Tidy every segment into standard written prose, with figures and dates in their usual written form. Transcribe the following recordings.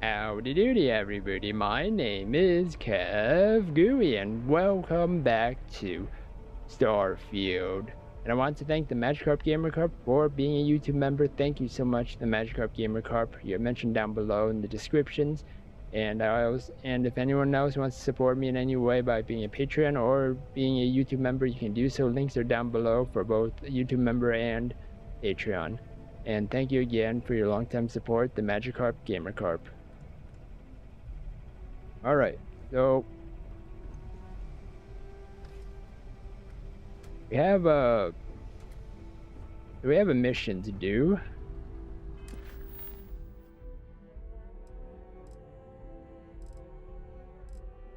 Howdy doody everybody, my name is KevGuuey and welcome back to Starfield. And I want to thank the Magikarp Karp for being a YouTube member. Thank you so much, the Magikarp Karp. You're mentioned down below in the descriptions. And if anyone else wants to support me in any way by being a Patreon or being a YouTube member, you can do so. Links are down below for both YouTube member and Patreon. And thank you again for your long-time support, the Magikarp Karp. All right, so we have a mission to do.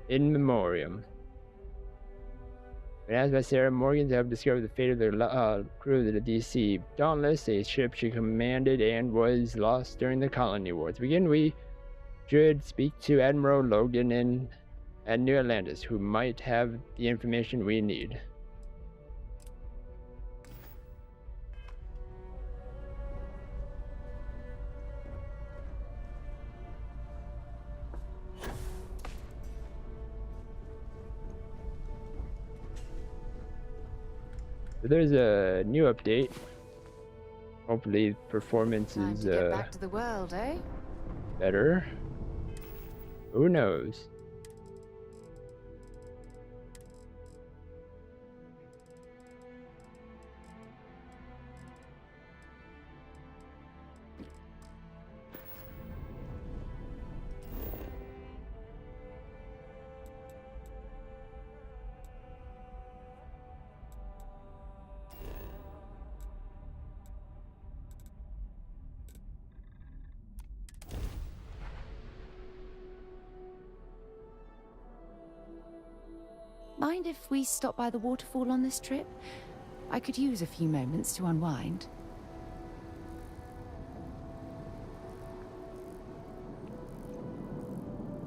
In memoriam. When asked by Sarah Morgan to have discovered the fate of the crew of the DC Dauntless, a ship she commanded and was lost during the Colony War. To begin, we should speak to Admiral Logan at New Atlantis, who might have the information we need. So there's a new update. Hopefully performance Time is to get back to the world, eh? better. Who knows? Mind if we stop by the waterfall on this trip? I could use a few moments to unwind.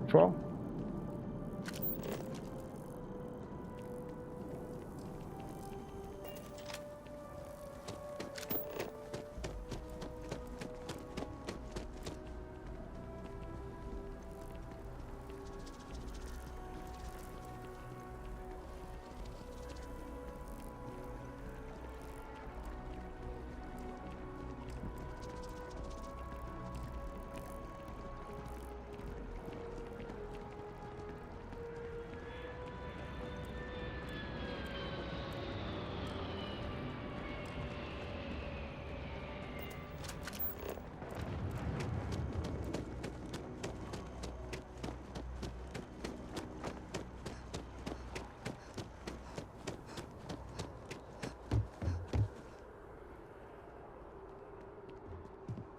Patrol?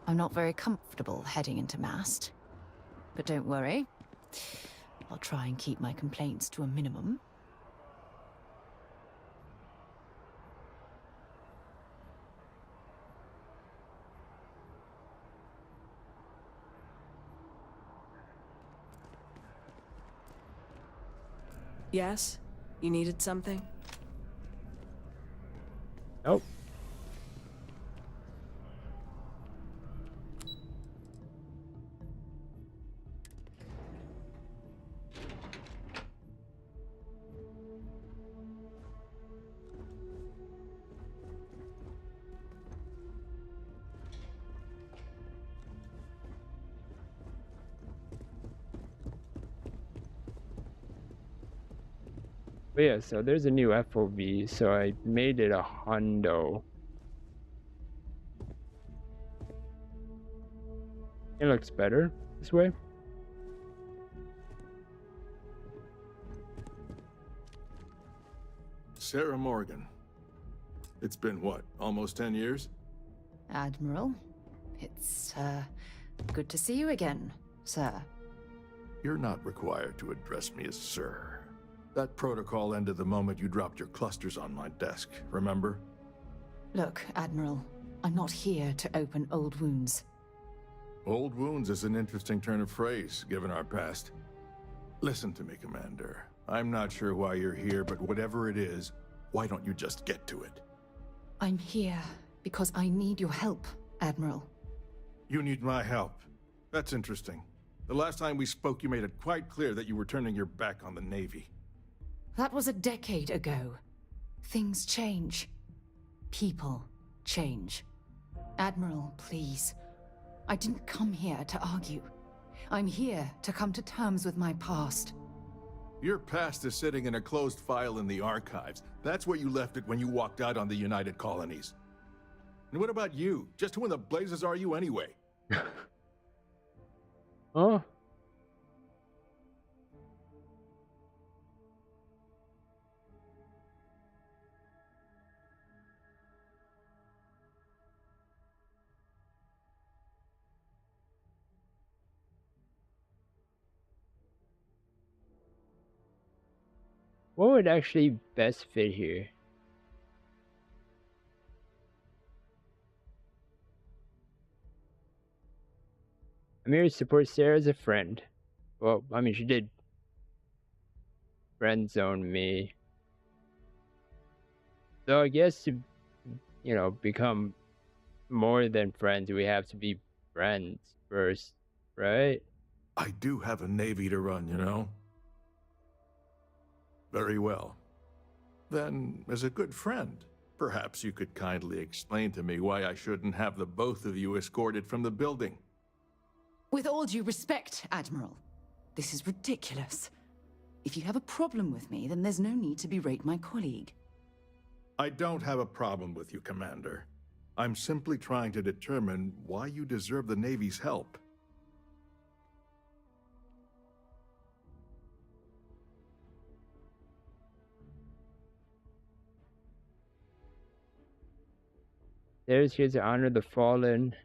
I'm not very comfortable heading into Mast. But don't worry. I'll try and keep my complaints to a minimum. Yes? You needed something? Nope. But yeah, so there's a new FOV, so I made it a hundo. It looks better this way. Sarah Morgan. It's been what, almost 10 years? Admiral, it's, good to see you again, sir. You're not required to address me as sir. That protocol ended the moment you dropped your clusters on my desk, remember? Look, Admiral, I'm not here to open old wounds. Old wounds is an interesting turn of phrase, given our past. Listen to me, Commander. I'm not sure why you're here, but whatever it is, why don't you just get to it? I'm here because I need your help, Admiral. You need my help. That's interesting. The last time we spoke, you made it quite clear that you were turning your back on the Navy. That was a decade ago. Things change. People change. Admiral, please. I didn't come here to argue. I'm here to come to terms with my past. Your past is sitting in a closed file in the archives. That's where you left it when you walked out on the United Colonies. And what about you? Just who in the blazes are you anyway? Huh? What would actually best fit here? I'm here to support Sarah as a friend. Well, I mean, she did friend zone me. So I guess to, become more than friends, we have to be friends first, right? I do have a Navy to run, you know? Very well. Then, as a good friend, perhaps you could kindly explain to me why I shouldn't have the both of you escorted from the building. With all due respect, Admiral, this is ridiculous. If you have a problem with me, then there's no need to berate my colleague. I don't have a problem with you, Commander. I'm simply trying to determine why you deserve the Navy's help. There's here to honor the fallen.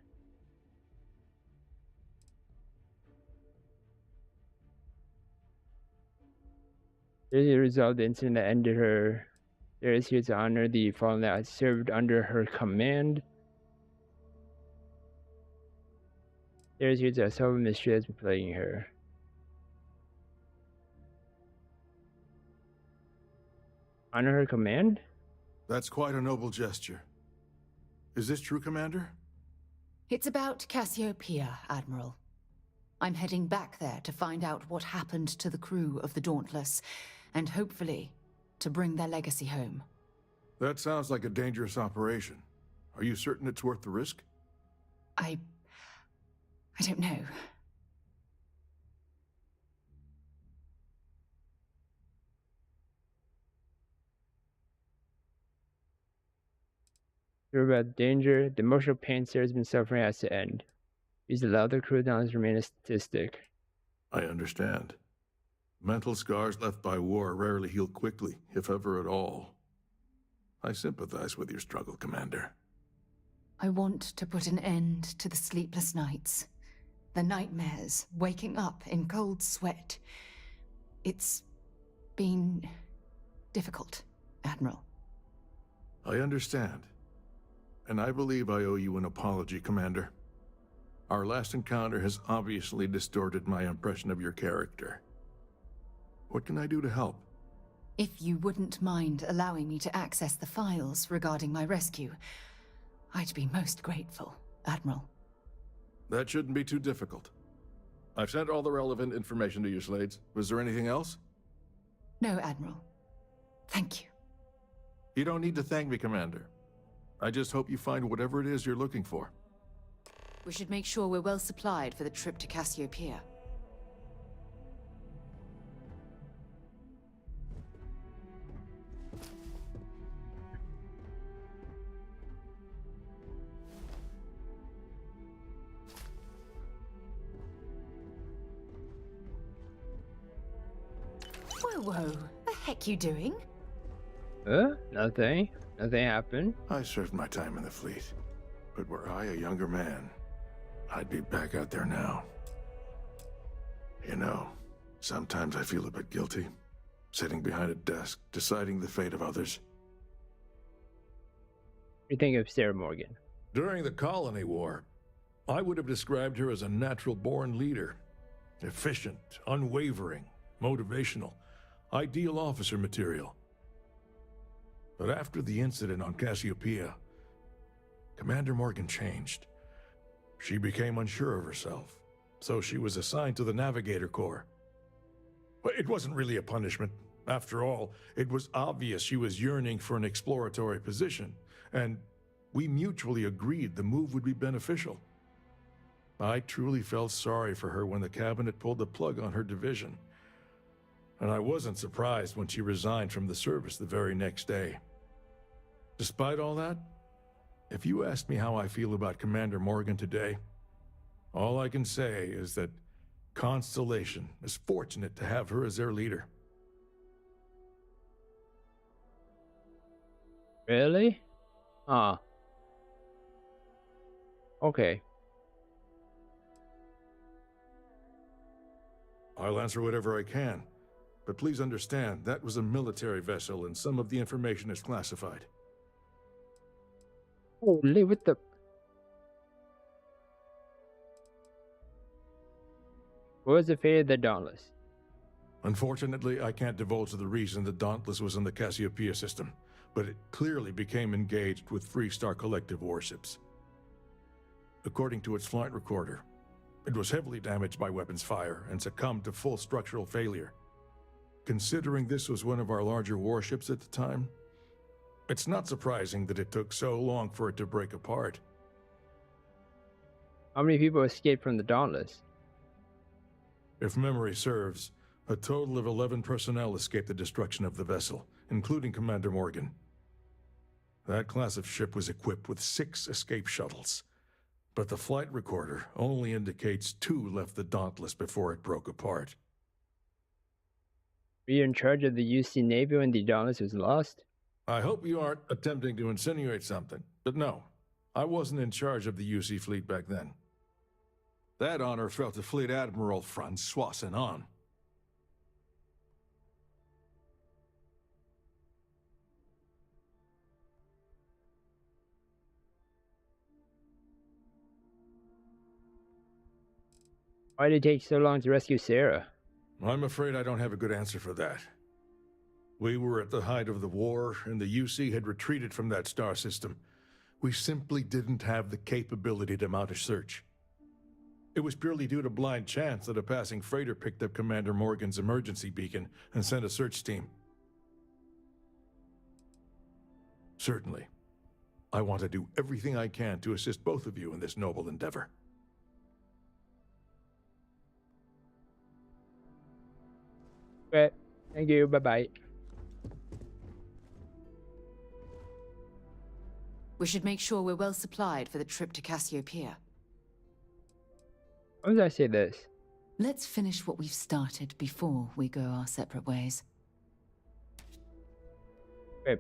There's here to resolve the incident that ended her. There is here to honor the fallen that served under her command. There is here to solve a mystery that's been plaguing her. Honor her command? That's quite a noble gesture. Is this true, Commander? It's about Cassiopeia, Admiral. I'm heading back there to find out what happened to the crew of the Dauntless, and hopefully, to bring their legacy home. That sounds like a dangerous operation. Are you certain it's worth the risk? I don't know. Sure about danger. The emotional pain Sarah's been suffering has to end. Please allow the crew down to remain a statistic. I understand. Mental scars left by war rarely heal quickly, if ever at all. I sympathize with your struggle, Commander. I want to put an end to the sleepless nights, the nightmares, waking up in cold sweat. It's been difficult, Admiral. I understand. And I believe I owe you an apology, Commander. Our last encounter has obviously distorted my impression of your character. What can I do to help? If you wouldn't mind allowing me to access the files regarding my rescue, I'd be most grateful, Admiral. That shouldn't be too difficult. I've sent all the relevant information to you, Slades. Was there anything else? No, Admiral. Thank you. You don't need to thank me, Commander. I just hope you find whatever it is you're looking for. We should make sure we're well supplied for the trip to Cassiopeia. Whoa, the heck you doing? Nothing. Nothing happened. I served my time in the fleet. But were I a younger man, I'd be back out there now. You know, sometimes I feel a bit guilty. Sitting behind a desk, deciding the fate of others. What do you think of Sarah Morgan? During the Colony War, I would have described her as a natural-born leader. Efficient, unwavering, motivational, ideal officer material. But after the incident on Cassiopeia, Commander Morgan changed. She became unsure of herself, so she was assigned to the Navigator Corps. But it wasn't really a punishment. After all, it was obvious she was yearning for an exploratory position, and we mutually agreed the move would be beneficial. I truly felt sorry for her when the cabinet pulled the plug on her division, and I wasn't surprised when she resigned from the service the very next day. Despite all that, if you ask me how I feel about Commander Morgan today, all I can say is that Constellation is fortunate to have her as their leader. Really? Ah. Okay. I'll answer whatever I can, but please understand that was a military vessel and some of the information is classified. Holy, what the... What was the fate of the Dauntless? Unfortunately, I can't divulge the reason the Dauntless was in the Cassiopeia system, but it clearly became engaged with Freestar Collective warships. According to its flight recorder, it was heavily damaged by weapons fire and succumbed to full structural failure. Considering this was one of our larger warships at the time, it's not surprising that it took so long for it to break apart. How many people escaped from the Dauntless? If memory serves, a total of 11 personnel escaped the destruction of the vessel, including Commander Morgan. That class of ship was equipped with 6 escape shuttles, but the flight recorder only indicates 2 left the Dauntless before it broke apart. Were you in charge of the UC Navy when the Dauntless was lost? I hope you aren't attempting to insinuate something, but no, I wasn't in charge of the UC fleet back then. That honor fell to Fleet Admiral Francois Senon. Why did it take so long to rescue Sarah? I'm afraid I don't have a good answer for that. We were at the height of the war, and the UC had retreated from that star system. We simply didn't have the capability to mount a search. It was purely due to blind chance that a passing freighter picked up Commander Morgan's emergency beacon and sent a search team. Certainly, I want to do everything I can to assist both of you in this noble endeavor. Okay, thank you, bye-bye. We should make sure we're well supplied for the trip to Cassiopeia. Why did I say this? Let's finish what we've started before we go our separate ways. Okay.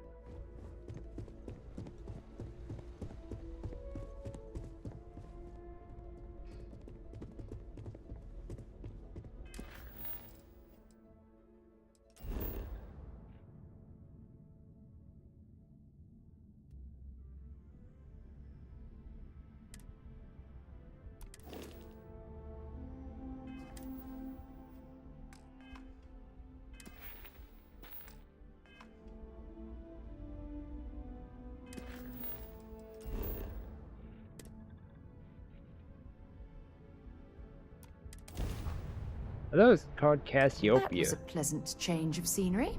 I thought it was called That Cassiopeia. was a pleasant change of scenery.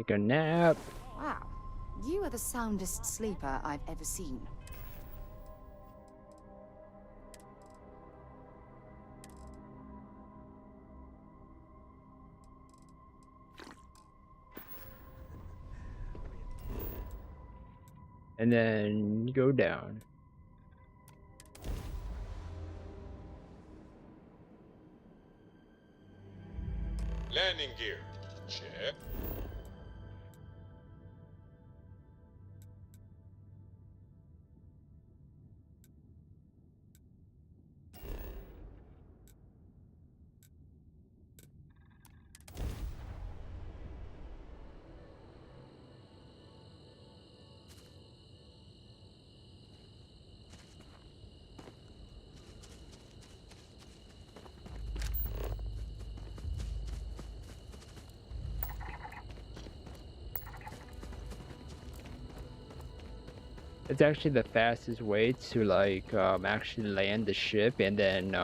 Take a nap. Wow, you are the soundest sleeper I've ever seen. And then go down. Landing gear. Check. It's actually the fastest way to like actually land the ship and then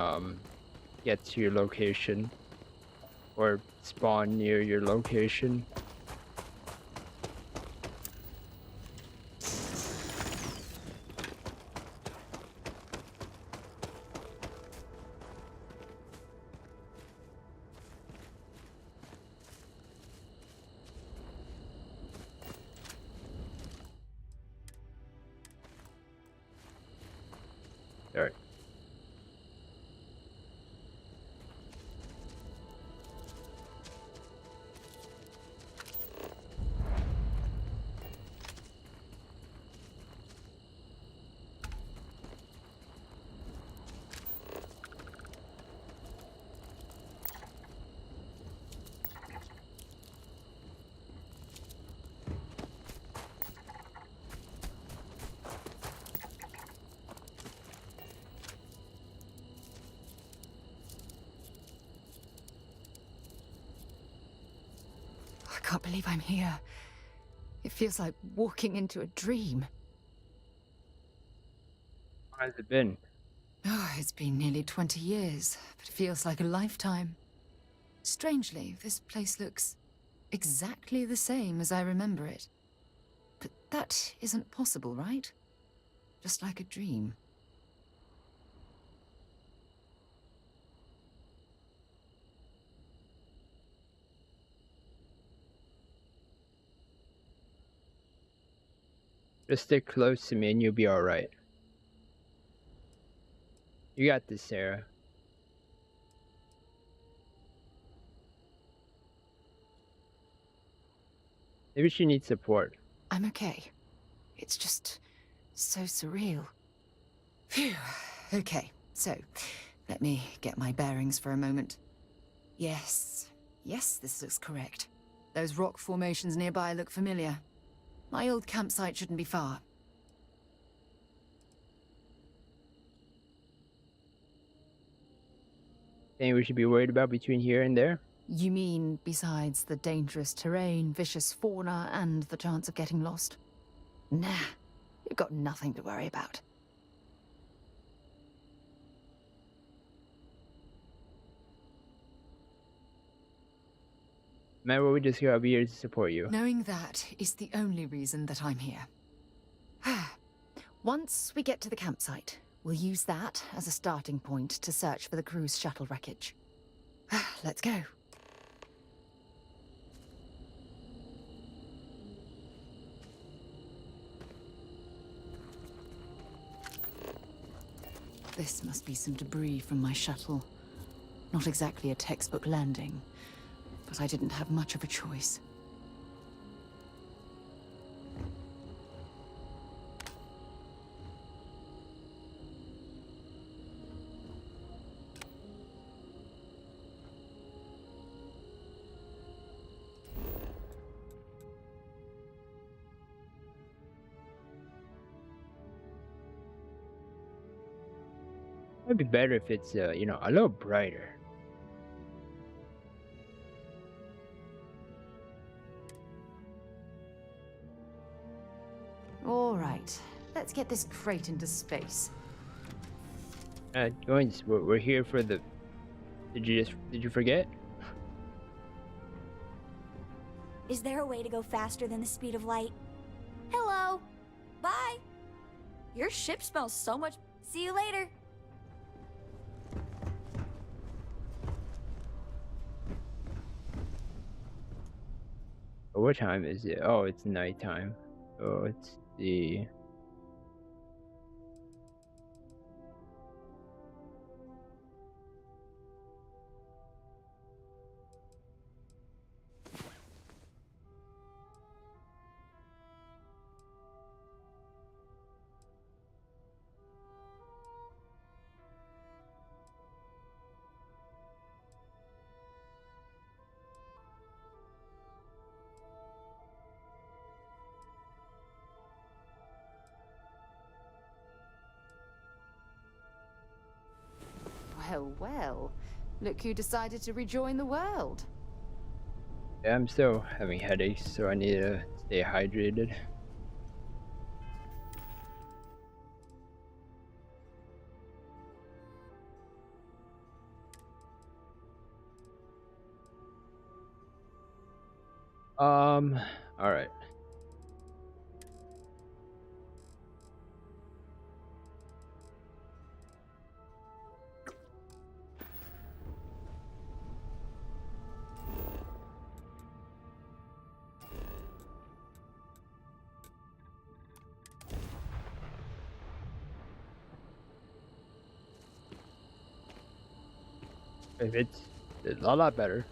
get to your location or spawn near your location. Alright. I can't believe I'm here. It feels like walking into a dream. How has it been? Oh, it's been nearly 20 years, but it feels like a lifetime. Strangely, this place looks exactly the same as I remember it. But that isn't possible, right? Just like a dream. Just stick close to me and you'll be alright. You got this, Sarah. Maybe she needs support. I'm okay. It's just so surreal. Phew. Okay, so let me get my bearings for a moment. Yes, this looks correct. Those rock formations nearby look familiar. My old campsite shouldn't be far. Anything we should be worried about between here and there? You mean besides the dangerous terrain, vicious fauna, and the chance of getting lost? Nah, you've got nothing to worry about. Remember, we just gotta be here to support you. Knowing that is the only reason that I'm here. Once we get to the campsite, we'll use that as a starting point to search for the cruise shuttle wreckage. Let's go. This must be some debris from my shuttle. Not exactly a textbook landing, but I didn't have much of a choice. It'd be better if it's, you know, a little brighter. All right, let's get this crate into space. We're here for the. Did you forget? Is there a way to go faster than the speed of light? Hello. Bye. Your ship smells so much. See you later. What time is it? Oh, it's nighttime. Oh, it's the Well, well. Look who decided to rejoin the world. Yeah, I'm still having headaches, so I need to stay hydrated. All right. If it's a lot better.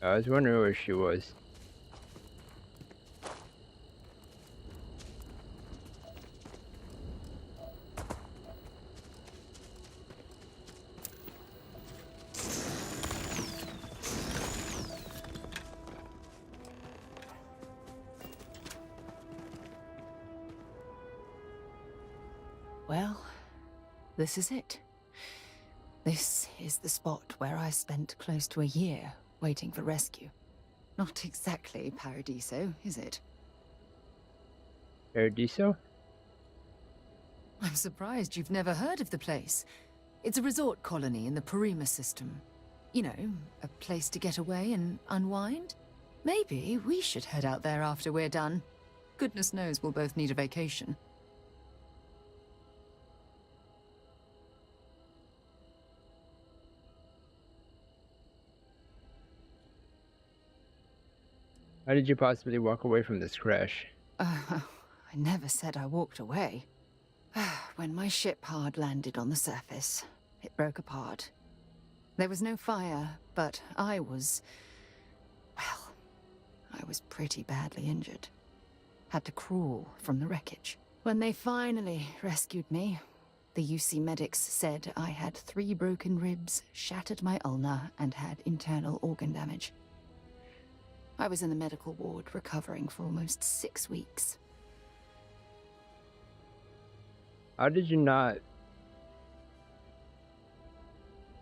I was wondering where she was. Well, this is it. This is the spot where I spent close to a year waiting for rescue. Not exactly Paradiso, is it? Paradiso? I'm surprised you've never heard of the place. It's a resort colony in the Parima system. You know, a place to get away and unwind. Maybe we should head out there after we're done. Goodness knows we'll both need a vacation. How did you possibly walk away from this crash? I never said I walked away. When my ship hard landed on the surface, it broke apart. There was no fire, but I was pretty badly injured. Had to crawl from the wreckage. When they finally rescued me, the UC medics said I had 3 broken ribs, shattered my ulna, and had internal organ damage. I was in the medical ward recovering for almost 6 weeks. How did you not,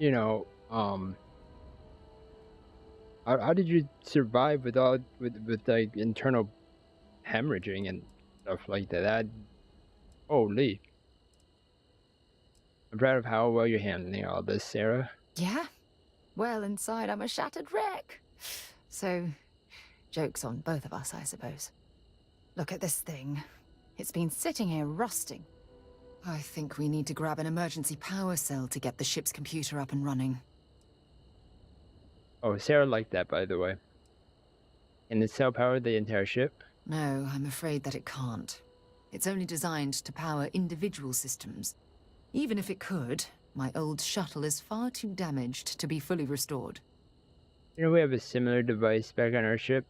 how did you survive with like internal hemorrhaging and stuff like that? Holy. I'm proud of how well you're handling all this, Sarah. Yeah? Well, inside I'm a shattered wreck. So, joke's on both of us, I suppose. Look at this thing. It's been sitting here rusting. I think we need to grab an emergency power cell to get the ship's computer up and running. Oh, Sarah liked that, by the way. Can the cell power the entire ship? No, I'm afraid that it can't. It's only designed to power individual systems. Even if it could, my old shuttle is far too damaged to be fully restored. You know, we have a similar device back on our ship.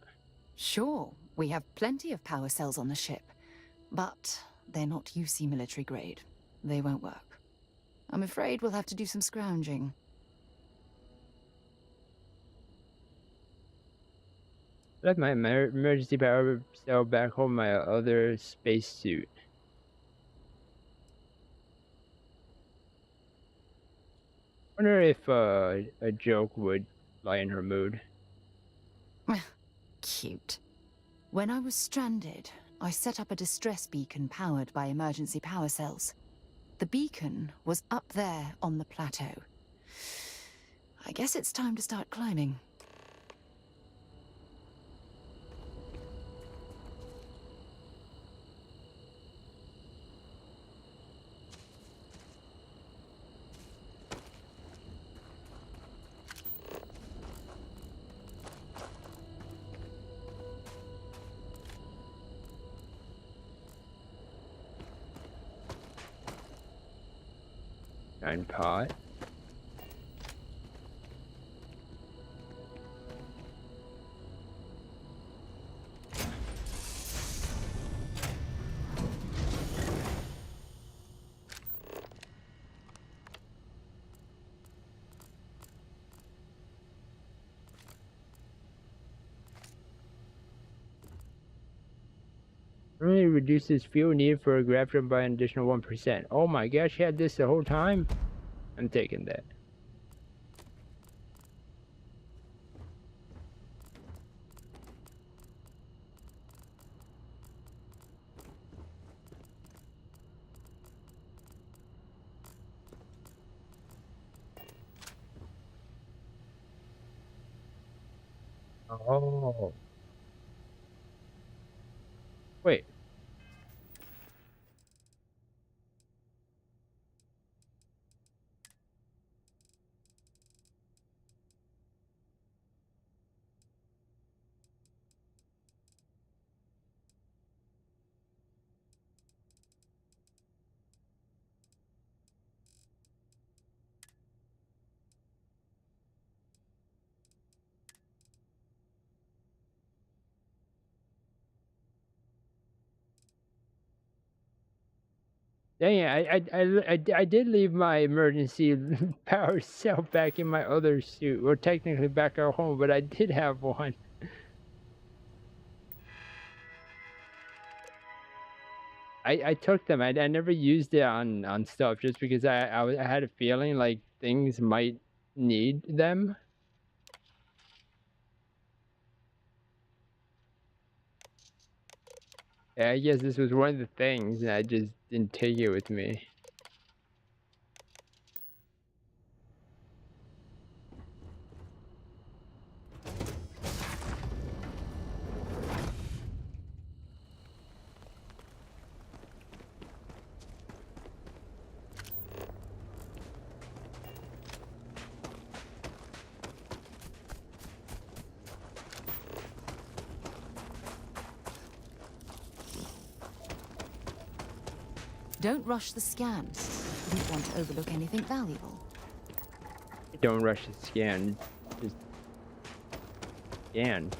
Sure, we have plenty of power cells on the ship, but they're not UC military grade. They won't work. I'm afraid we'll have to do some scrounging. I left my emergency power cell back home in my other spacesuit. Wonder if a joke would lighten her mood. Cute. When I was stranded, I set up a distress beacon powered by emergency power cells. The beacon was up there on the plateau. I guess it's time to start climbing. Giant pot. Only reduces fuel needed for a graphic by an additional 1%. Oh my gosh, he had this the whole time? I'm taking that. Oh. Wait. Dang it, I did leave my emergency power cell back in my other suit. Or technically back at home, but I did have one. I took them. I never used it on stuff just because I had a feeling like things might need them. Yeah, I guess this was one of the things, and I just didn't take it with me. Don't rush the scan. You don't want to overlook anything valuable. Don't rush the scan. Just scan.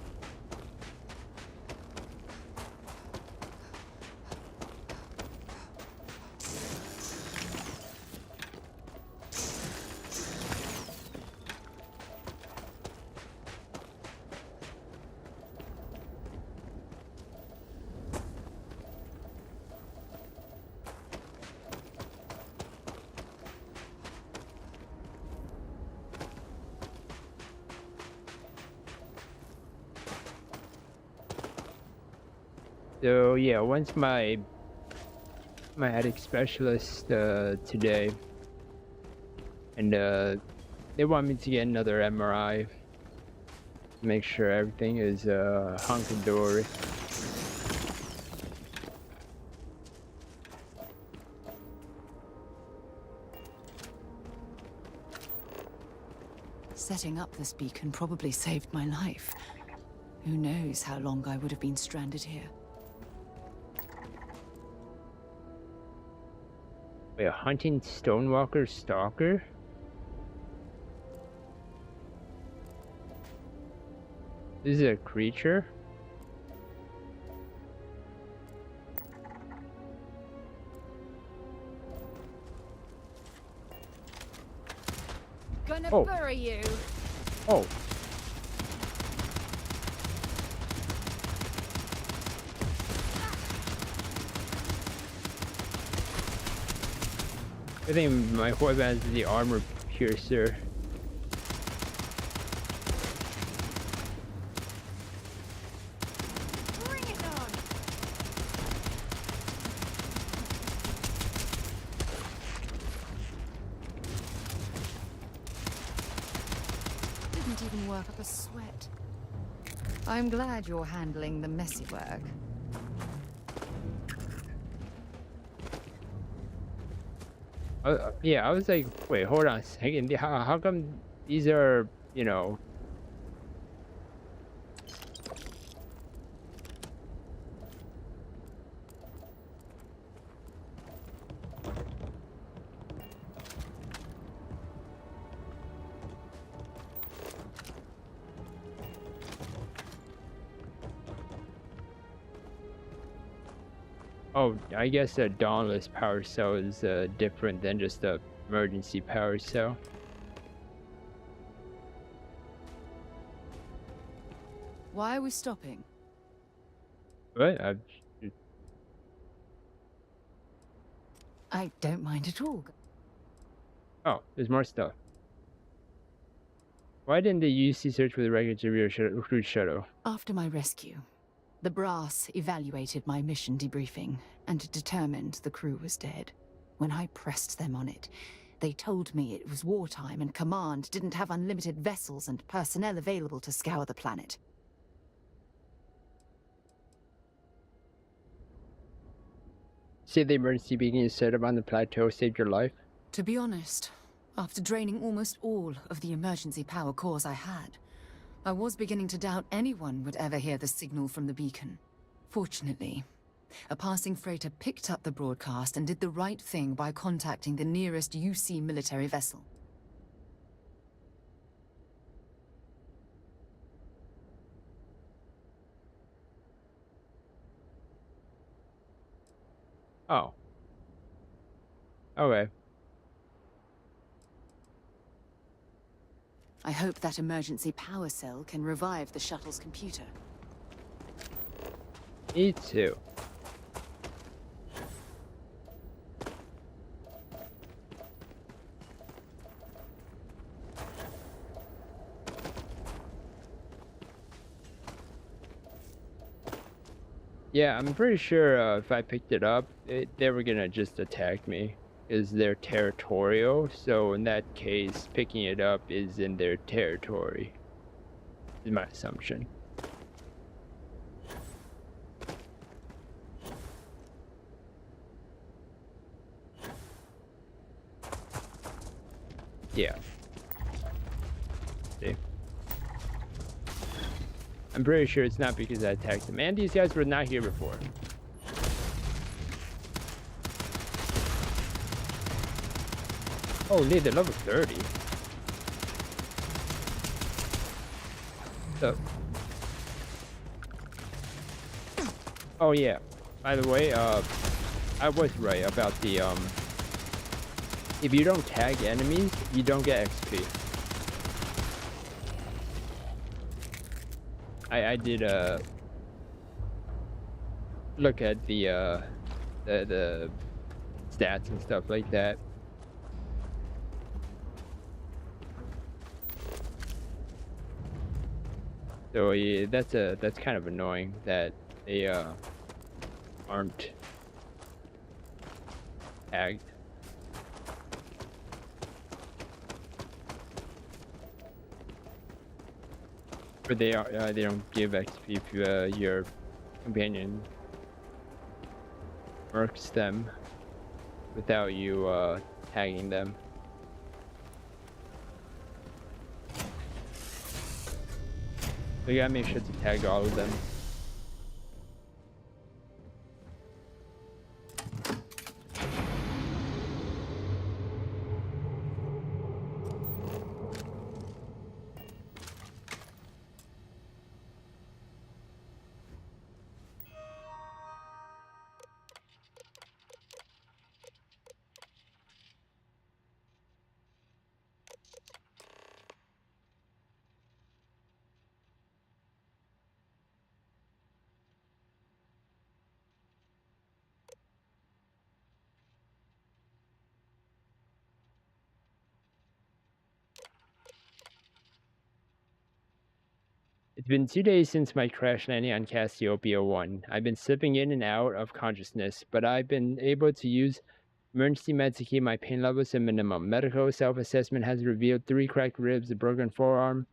So yeah, once my attic specialist today, and they want me to get another MRI to make sure everything is hunky-dory. Setting up this beacon probably saved my life. Who knows how long I would have been stranded here. Wait, a hunting stonewalker stalker? This is a creature? Gonna Oh. bury you. Oh. I think my weapon has the armor piercer. Bring it on. Didn't even work up a sweat. I'm glad you're handling the messy work. Yeah, I was like, wait, hold on a second. How come these are, you know... Oh, I guess a dauntless power cell is different than just a emergency power cell. Why are we stopping? What? I don't mind at all. Oh, there's more stuff. Why didn't the UC search for the wreckage of your cruise shuttle? After my rescue, the brass evaluated my mission debriefing and determined the crew was dead. When I pressed them on it, they told me it was wartime and Command didn't have unlimited vessels and personnel available to scour the planet. Say the emergency beacon you set up on the plateau saved your life? To be honest, after draining almost all of the emergency power cores I had, I was beginning to doubt anyone would ever hear the signal from the beacon. Fortunately, a passing freighter picked up the broadcast and did the right thing by contacting the nearest UC military vessel. Oh. Okay. I hope that emergency power cell can revive the shuttle's computer. Me too. Yeah, I'm pretty sure if I picked it up, they were gonna just attack me. Is they're territorial, so in that case, picking it up is in their territory. Is my assumption. Yeah. See? I'm pretty sure it's not because I attacked them. And these guys were not here before. Oh, they're level 30. So. Oh yeah. By the way, I was right about the if you don't tag enemies, you don't get XP. I did look at the stats and stuff like that. So yeah, that's kind of annoying that they aren't tagged. But they don't give XP if your companion murks them without you tagging them. So you gotta make sure to tag all of them. It's been 2 days since my crash landing on Cassiopeia 1. I've been slipping in and out of consciousness, but I've been able to use emergency meds to keep my pain levels to minimum. Medical self-assessment has revealed 3 cracked ribs, a broken forearm,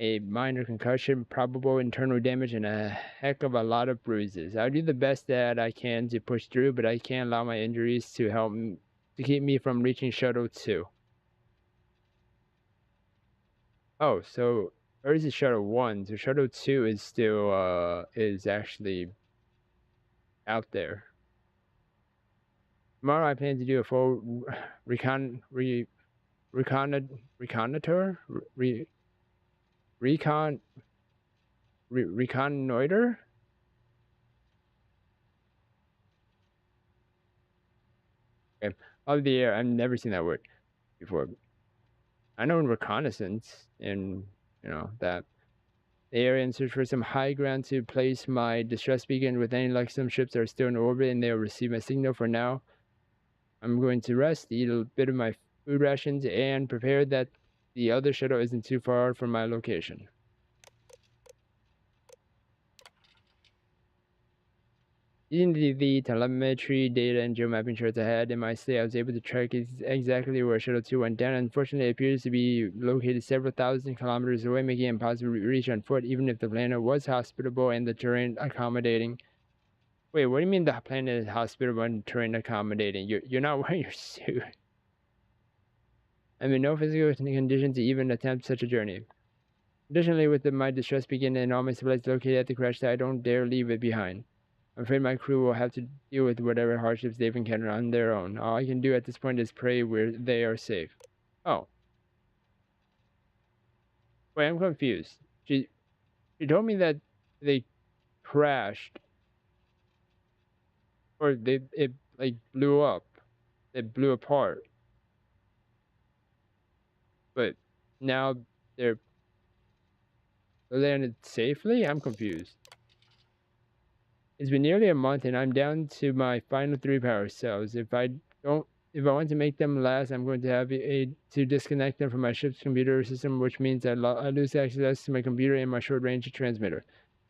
a minor concussion, probable internal damage, and a heck of a lot of bruises. I'll do the best that I can to push through, but I can't allow my injuries to keep me from reaching Shuttle 2. Oh, so Earth is Shuttle 1, so Shuttle 2 is still, is actually out there. Tomorrow I plan to do a full reconnoiter? Reconnoiter? Okay, of the air. I've never seen that word before. I know in reconnaissance and that the area and search for some high ground to place my distress beacon. With any luck, some ships are still in orbit and they'll receive my signal. For now, I'm going to rest, eat a bit of my food rations, and prepare that the other shuttle isn't too far from my location. Using the telemetry data and geomapping charts I had in my sleeve, I was able to track exactly where Shuttle 2 went down. Unfortunately, it appears to be located several thousand kilometers away, making it impossible to reach on foot, even if the planet was hospitable and the terrain accommodating. Wait, what do you mean the planet is hospitable and terrain accommodating? You're not wearing your suit. I'm in no physical condition to even attempt such a journey. Additionally, with my distress beginning and all my supplies located at the crash site, I don't dare leave it behind. I'm afraid my crew will have to deal with whatever hardships they've encountered on their own. All I can do at this point is pray where they are safe. Oh. Wait, I'm confused. She told me that they crashed. Or it like blew up. It blew apart. But now they're landed safely? I'm confused. It's been nearly a month and I'm down to my final 3 power cells. If I want to make them last, I'm going to have to disconnect them from my ship's computer system, which means I lose access to my computer and my short-range transmitter.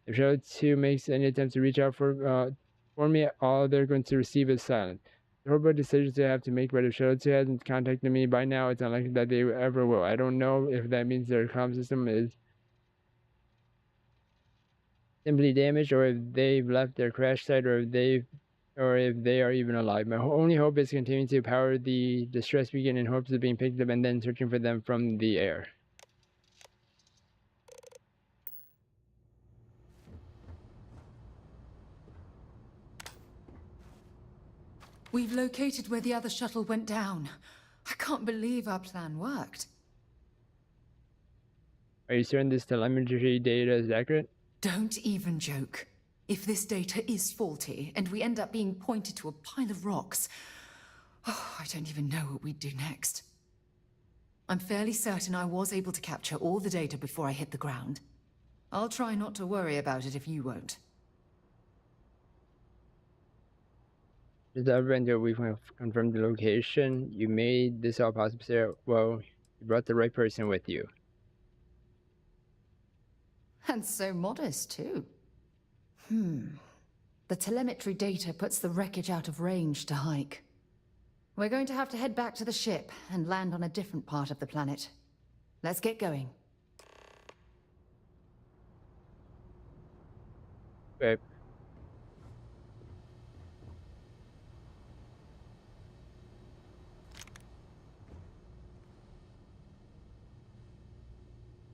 If Shuttle 2 makes any attempt to reach out for me, all they're going to receive is silence. The horrible decisions they have to make, but if Shuttle 2 hasn't contacted me by now, it's unlikely that they ever will. I don't know if that means their comm system is simply damaged, or if they've left their crash site, or if they are even alive. My only hope is continuing to power the distress beacon in hopes of being picked up and then searching for them from the air. We've located where the other shuttle went down. I can't believe our plan worked. Are you certain this telemetry data is accurate? Don't even joke. If this data is faulty, and we end up being pointed to a pile of rocks, I don't even know what we'd do next. I'm fairly certain I was able to capture all the data before I hit the ground. I'll try not to worry about it if you won't. Just to render, we've confirmed the location. You made this all possible, Sarah. Well, you brought the right person with you. And so modest, too. The telemetry data puts the wreckage out of range to hike. We're going to have to head back to the ship and land on a different part of the planet. Let's get going. Okay.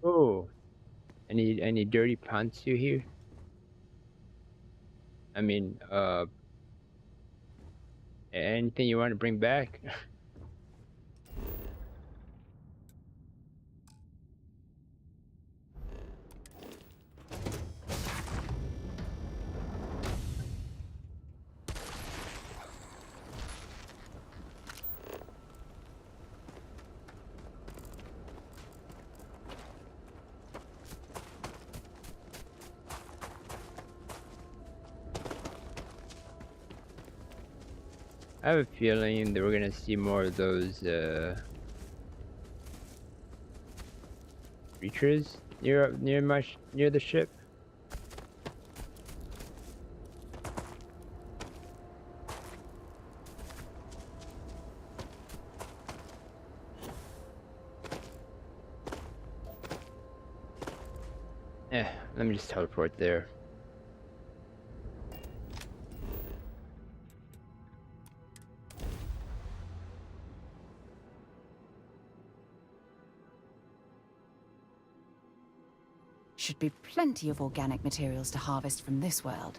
Oh, any dirty pantsu here? I mean, anything you want to bring back? I have a feeling that we're gonna see more of those creatures near the ship. Let me just teleport there. Should be plenty of organic materials to harvest from this world.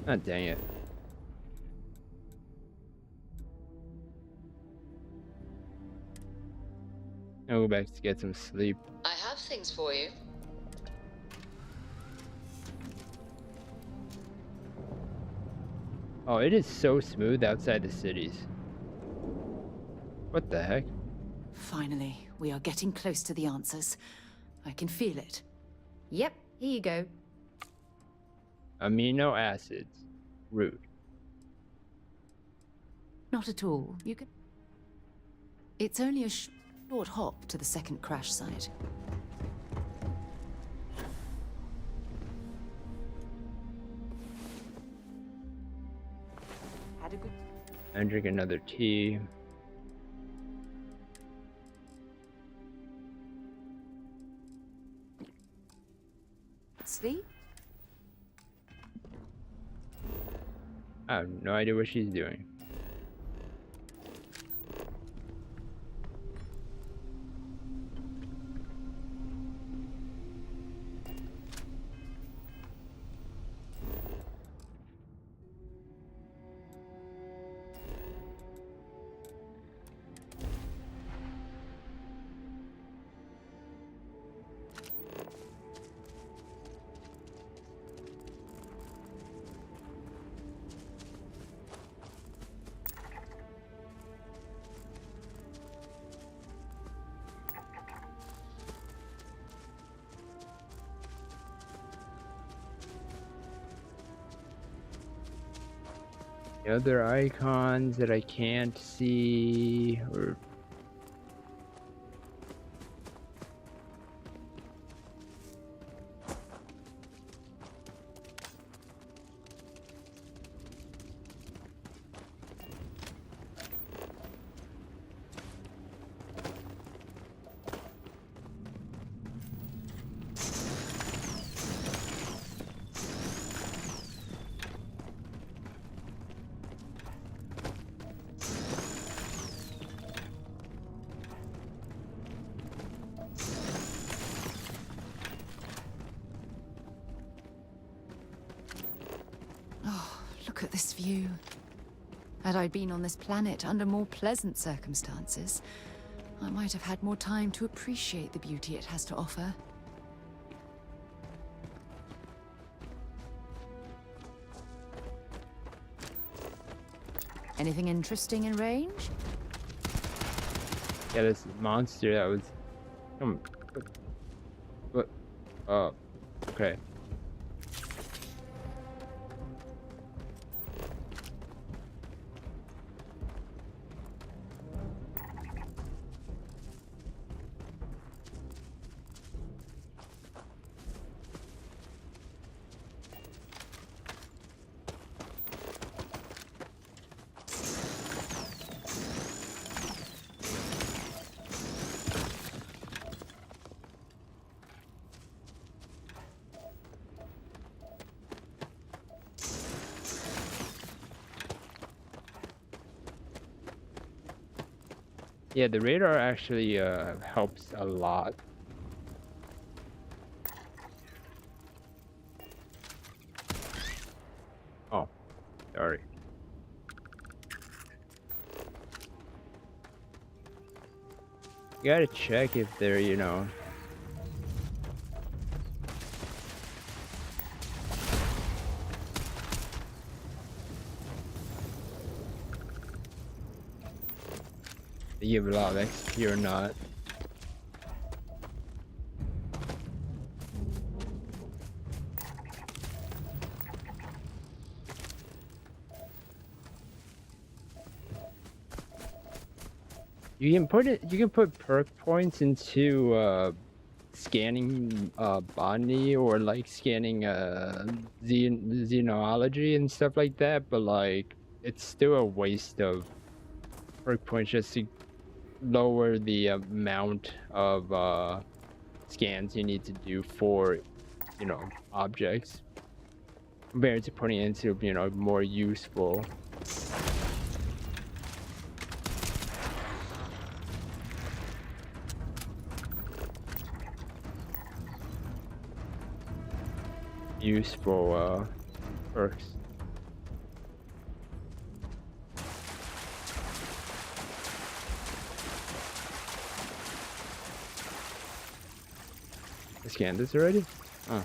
Oh, dang it. I'll go back to get some sleep. I have things for you. Oh, it is so smooth outside the cities. What the heck? Finally, we are getting close to the answers. I can feel it. Yep, here you go. Amino acids. Rude. Not at all. You can. It's only a short hop to the second crash site. Had a good. And drink another tea. Sleep? I have no idea what she's doing. The other icons that I can't see, or Look at this view. Had I been on this planet under more pleasant circumstances, I might have had more time to appreciate the beauty it has to offer. Anything interesting in range? yeah, this monster that was. What? Oh, okay. Yeah, the radar actually helps a lot. Oh, sorry. You gotta check if they're, you know. They give a lot of XP or not. You can put it. You can put perk points into scanning botany or like scanning xenology and stuff like that. But like, it's still a waste of perk points just to lower the amount of scans you need to do for, you know, objects compared to putting it into, you know, more useful. Perks. I scanned this already? Oh.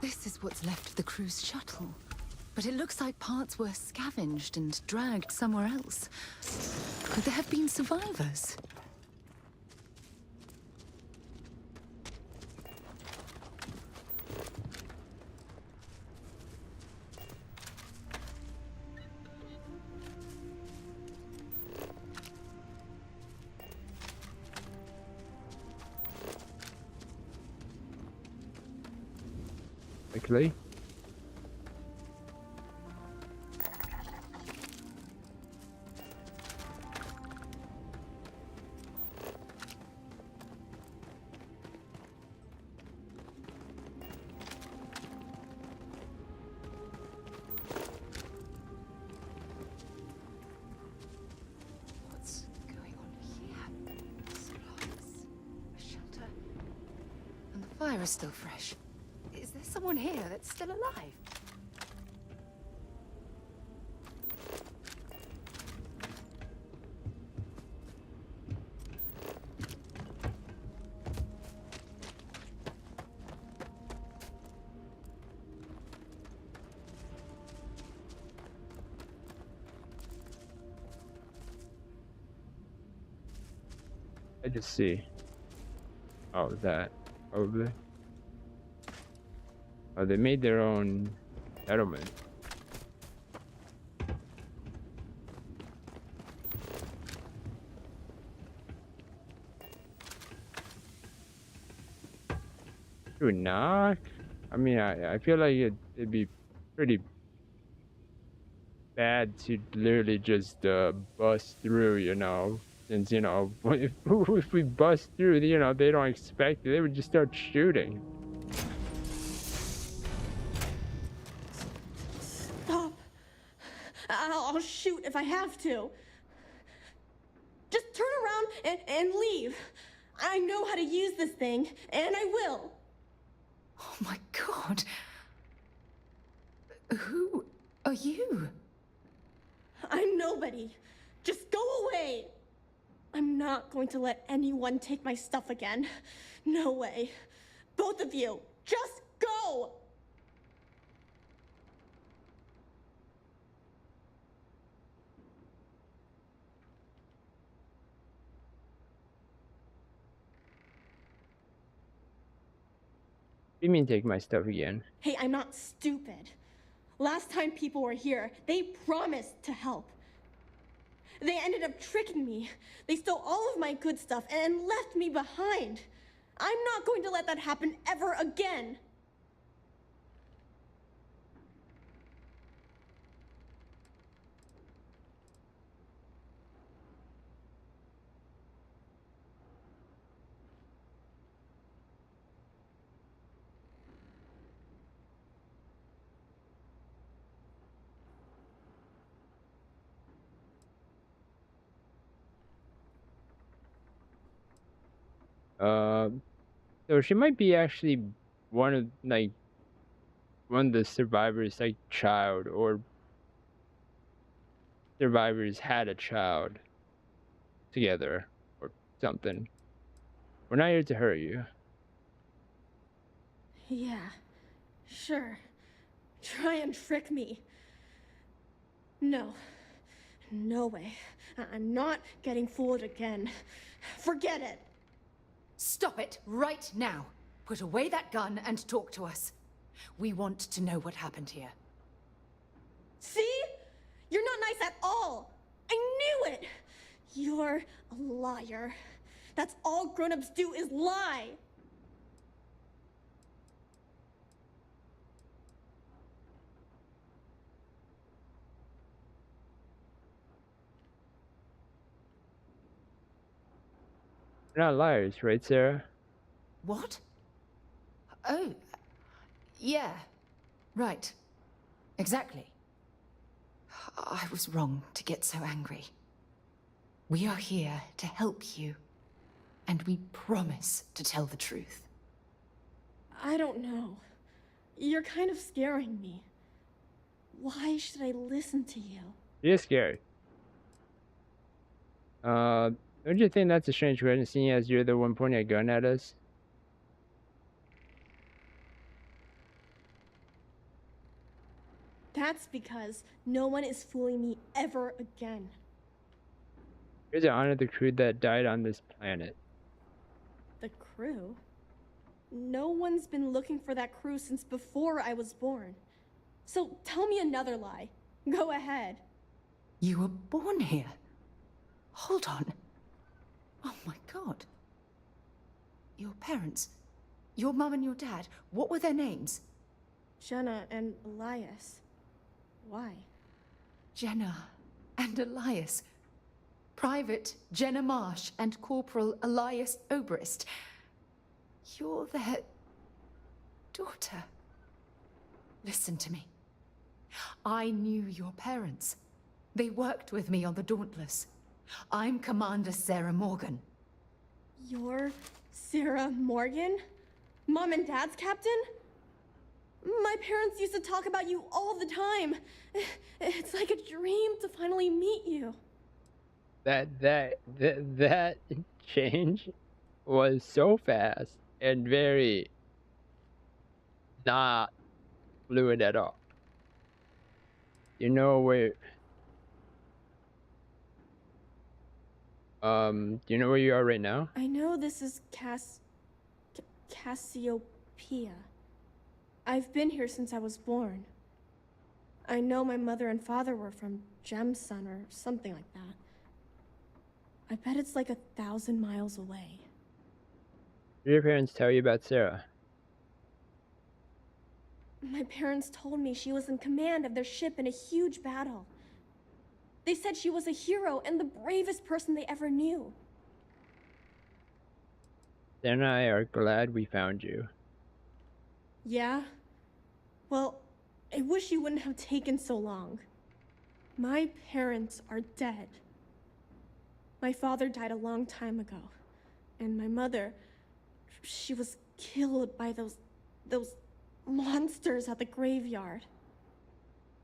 This is what's left of the cruise shuttle. But it looks like parts were scavenged and dragged somewhere else. Could there have been survivors? Likely. What's going on here? Supplies, a shelter, and the fire is still fresh. Is there someone here that's still alive? I just see. Oh, that. Probably. Oh, they made their own settlement. To knock? I mean, I feel like it'd be pretty bad to literally just bust through, you know. Since, you know, if we bust through, you know, they don't expect it, they would just start shooting. Stop. I'll shoot if I have to. Just turn around and leave. I know how to use this thing, and I will. Oh my god. Who are you? I'm nobody. Just go away. I'm not going to let anyone take my stuff again. No way. Both of you, just go! What do you mean take my stuff again? Hey, I'm not stupid. Last time people were here, they promised to help. They ended up tricking me. They stole all of my good stuff and left me behind. I'm not going to let that happen ever again. So she might be actually one of the survivors, like child, or survivors had a child together or something. We're not here to hurt you. Yeah, sure. Try and trick me. No. No way. I'm not getting fooled again. Forget it. Stop it right now. Put away that gun and talk to us. We want to know what happened here. See? You're not nice at all. I knew it. You're a liar. That's all grown-ups do is lie. We're not liars, right, Sarah? What? Oh, yeah. Right. Exactly. I was wrong to get so angry. We are here to help you, and we promise to tell the truth. I don't know. You're kind of scaring me. Why should I listen to you? It is scary. Don't you think that's a strange question, seeing as you're the one pointing a gun at us? That's because no one is fooling me ever again. Here's to honor the crew that died on this planet. The crew? No one's been looking for that crew since before I was born. So tell me another lie. Go ahead. You were born here. Hold on. Oh my god. Your parents, your mum and your dad, what were their names? Jenna and Elias. Why? Jenna and Elias. Private Jenna Marsh and Corporal Elias Obrist. You're their daughter. Listen to me. I knew your parents. They worked with me on the Dauntless. I'm Commander Sarah Morgan. You're Sarah Morgan? Mom and Dad's captain? My parents used to talk about you all the time. It's like a dream to finally meet you. That change was so fast and very not fluid at all. You know where do you know where you are right now? I know this is Cassiopeia. I've been here since I was born. I know my mother and father were from Gemsun or something like that. I bet it's like 1,000 miles away. What did your parents tell you about Sarah? My parents told me she was in command of their ship in a huge battle. They said she was a hero and the bravest person they ever knew. Sarah and I are glad we found you. Yeah? Well, I wish you wouldn't have taken so long. My parents are dead. My father died a long time ago. And my mother, she was killed by those monsters at the graveyard.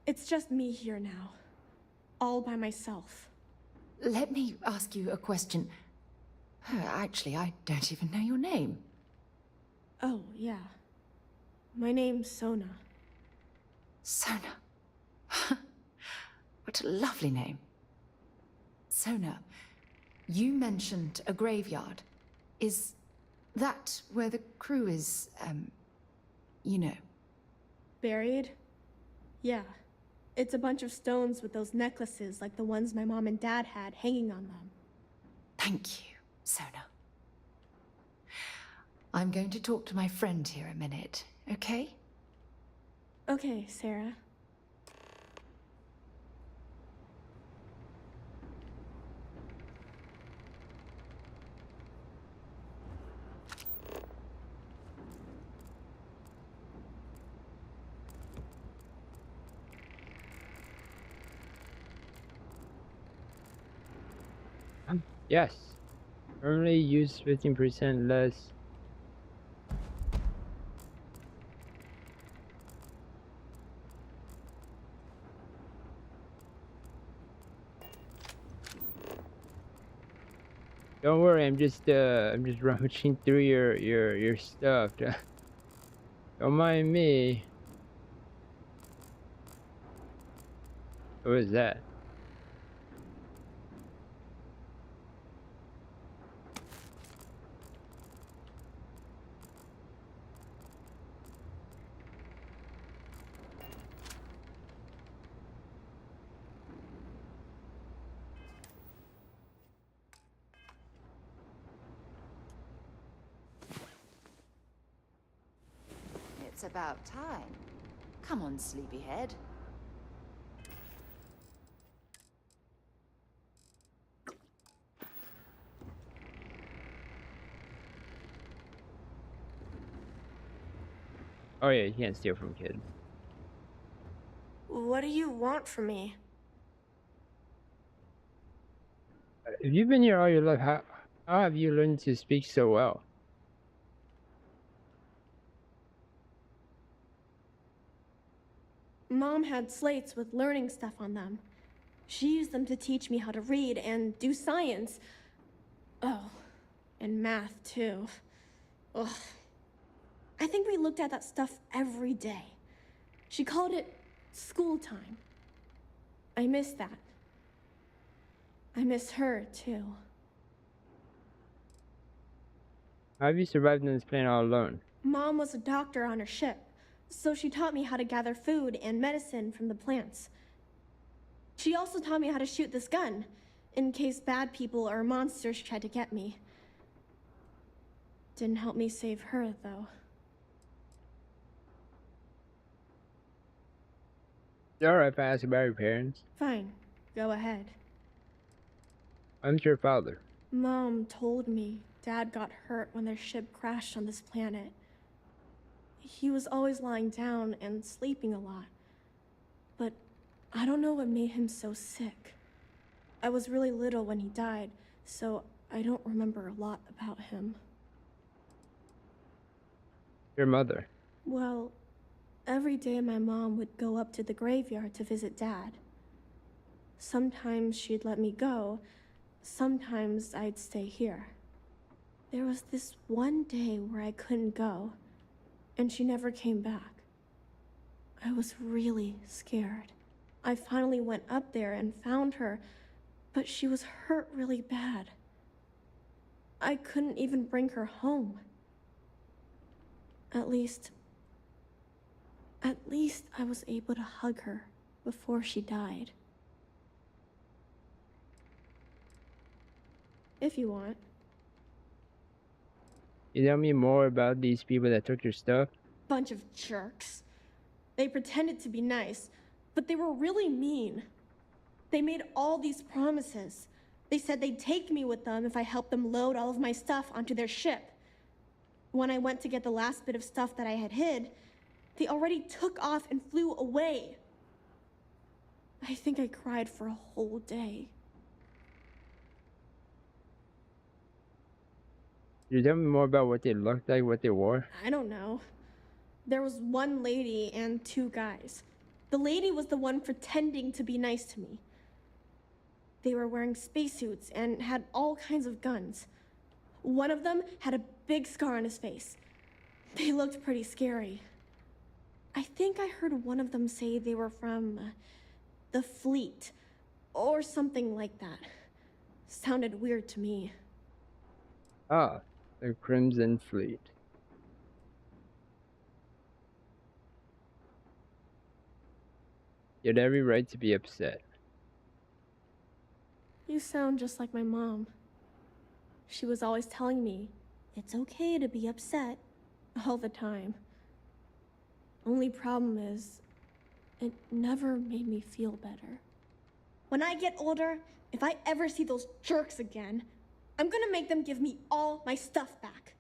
It's just me here now. All by myself. Let me ask you a question. Actually, I don't even know your name. Oh, yeah. My name's Sona. Sona. What a lovely name. Sona, you mentioned a graveyard. Is that where the crew is, you know? Buried? Yeah. It's a bunch of stones with those necklaces like the ones my mom and dad had hanging on them. Thank you, Sona. I'm going to talk to my friend here a minute, okay? Okay, Sarah. Yes. Normally use 15% less. Don't worry, I'm just rummaging through your stuff. Don't mind me. What was that? It's about time. Come on, sleepyhead. Oh yeah, you can't steal from kids. What do you want from me? If you've been here all your life, how have you learned to speak so well? Mom had slates with learning stuff on them. She used them to teach me how to read and do science. Oh, and math too. Ugh. I think we looked at that stuff every day. She called it school time. I miss that. I miss her too. How have you survived on this planet all alone? Mom was a doctor on her ship, so she taught me how to gather food and medicine from the plants. She also taught me how to shoot this gun, in case bad people or monsters tried to get me. Didn't help me save her, though. Is it alright if I ask about your parents? Fine, go ahead. I'm your father. Mom told me Dad got hurt when their ship crashed on this planet. He was always lying down and sleeping a lot. But I don't know what made him so sick. I was really little when he died, so I don't remember a lot about him. Your mother. Well, every day my mom would go up to the graveyard to visit Dad. Sometimes she'd let me go, sometimes I'd stay here. There was this one day where I couldn't go, and she never came back. I was really scared. I finally went up there and found her, but she was hurt really bad. I couldn't even bring her home. At least I was able to hug her before she died. If you want. You tell me more about these people that took your stuff? Bunch of jerks. They pretended to be nice, but they were really mean. They made all these promises. They said they'd take me with them if I helped them load all of my stuff onto their ship. When I went to get the last bit of stuff that I had hid, they already took off and flew away. I think I cried for a whole day. You tell me more about what they looked like, what they wore? I don't know. There was one lady and two guys. The lady was the one pretending to be nice to me. They were wearing spacesuits and had all kinds of guns. One of them had a big scar on his face. They looked pretty scary. I think I heard one of them say they were from the fleet, or something like that. Sounded weird to me. Ah, the Crimson Fleet. You had every right to be upset. You sound just like my mom. She was always telling me, it's okay to be upset, all the time. Only problem is, it never made me feel better. When I get older, if I ever see those jerks again, I'm gonna make them give me all my stuff back.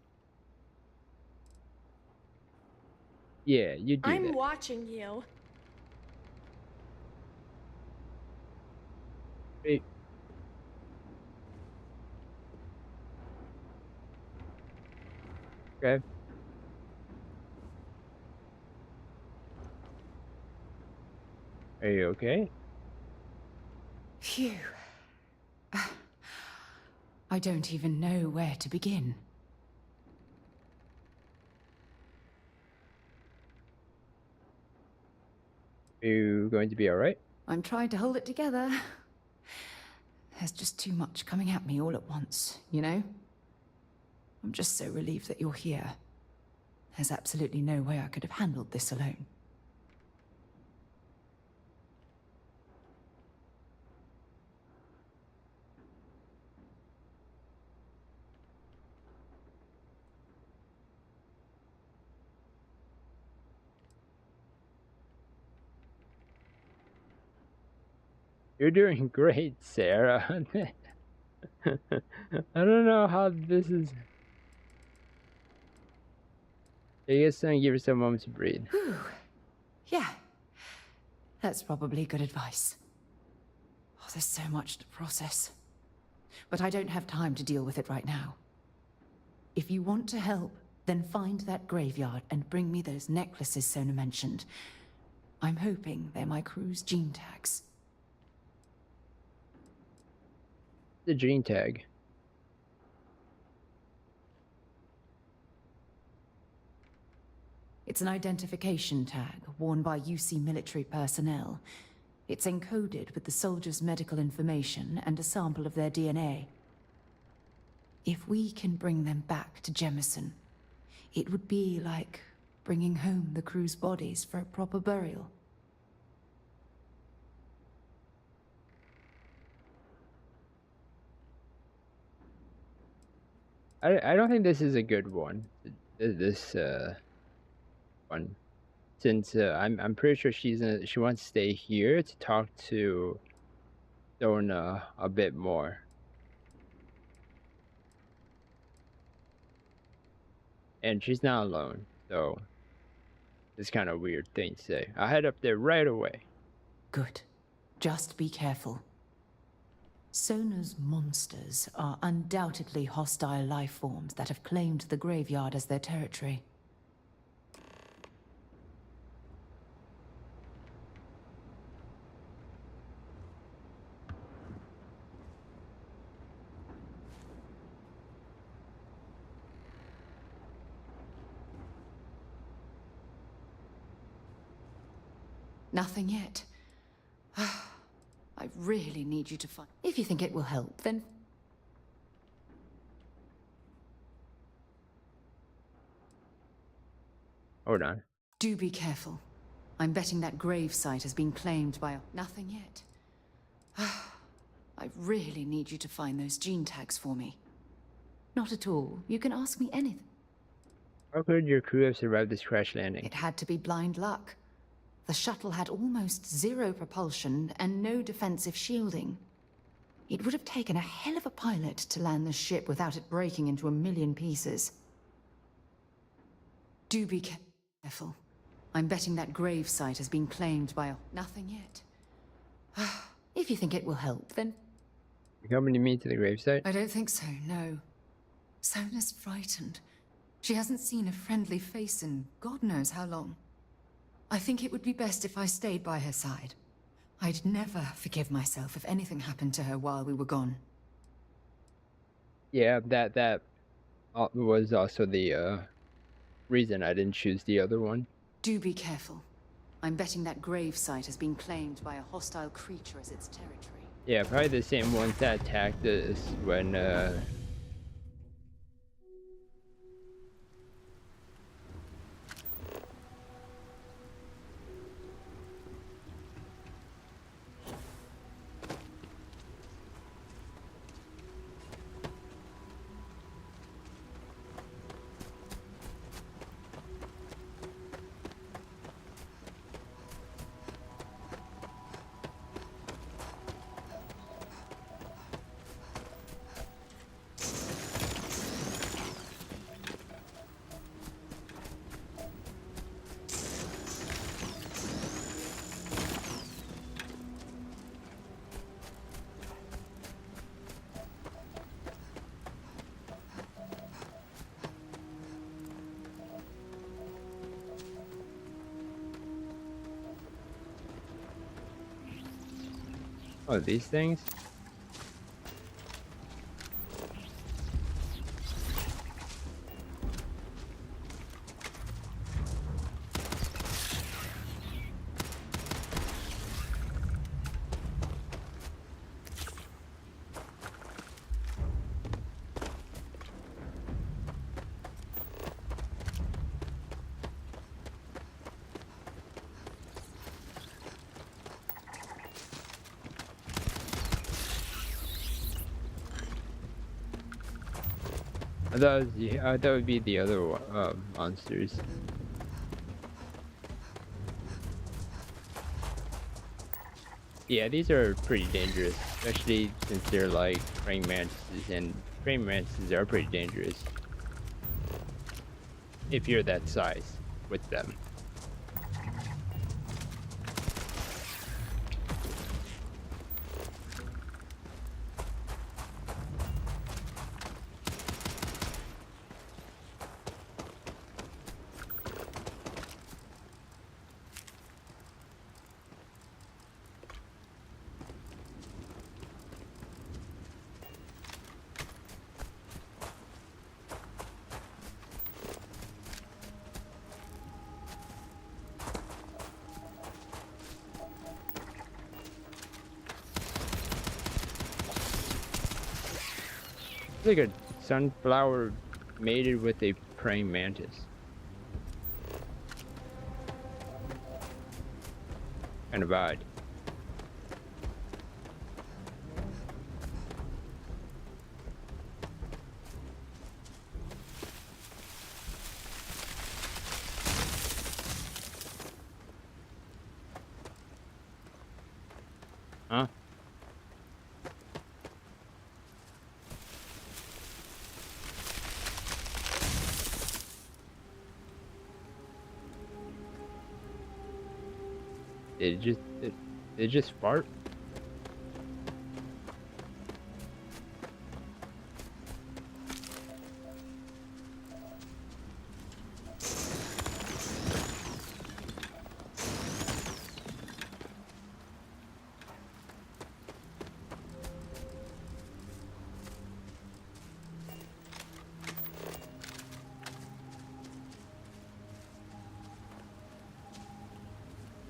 Yeah, you do I'm that. watching you. Hey. Okay. Are you okay? Phew. I don't even know where to begin. Are you going to be alright? I'm trying to hold it together. There's just too much coming at me all at once, you know? I'm just so relieved that you're here. There's absolutely no way I could have handled this alone. You're doing great, Sarah. I don't know how this is... I guess I'm gonna give yourself a moment to breathe. Whew. Yeah. That's probably good advice. Oh, there's so much to process. But I don't have time to deal with it right now. If you want to help, then find that graveyard and bring me those necklaces Sona mentioned. I'm hoping they're my crew's gene tags. The gene tag. It's an identification tag worn by UC military personnel. It's encoded with the soldiers' medical information and a sample of their DNA. If we can bring them back to Jemison, it would be like bringing home the crew's bodies for a proper burial. I don't think this is a good one. This one, since I'm pretty sure she wants to stay here to talk to Sona a bit more. And she's not alone, so it's kind of a weird thing to say. I'll head up there right away. Good. Just be careful. Sona's monsters are undoubtedly hostile life forms that have claimed the graveyard as their territory. Nothing yet. I really need you to find... If you think it will help, then... Hold on. Do be careful. I'm betting that grave site has been claimed by... Nothing yet. I really need you to find those gene tags for me. Not at all. You can ask me anything. How could your crew have survived this crash landing? It had to be blind luck. The shuttle had almost zero propulsion and no defensive shielding. It would have taken a hell of a pilot to land the ship without it breaking into a million pieces. Do be careful. I'm betting that grave site has been claimed by... Nothing yet. If you think it will help, then... You coming to me to the gravesite? I don't think so, no. Sona's frightened. She hasn't seen a friendly face in God knows how long. I think it would be best if I stayed by her side. I'd never forgive myself if anything happened to her while we were gone. Yeah, that was also the reason I didn't choose the other one. Do be careful. I'm betting that grave site has been claimed by a hostile creature as its territory. Yeah, probably the same ones that attacked us when oh, these things? I thought it would be the other monsters. Yeah, these are pretty dangerous, especially since they're like praying mantises, and praying mantises are pretty dangerous. if you're that size with them. Like a sunflower mated with a praying mantis. Kind of odd. Huh? Did it just fart?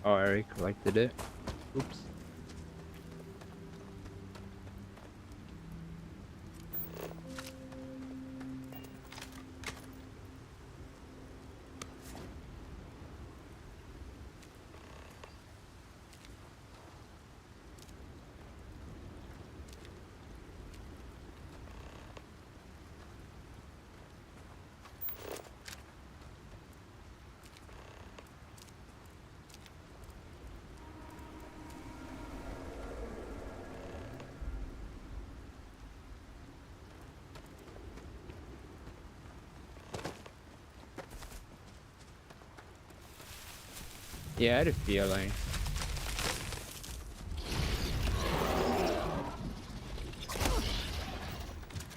Oh, I already collected it. Oops. Yeah, I had a feeling.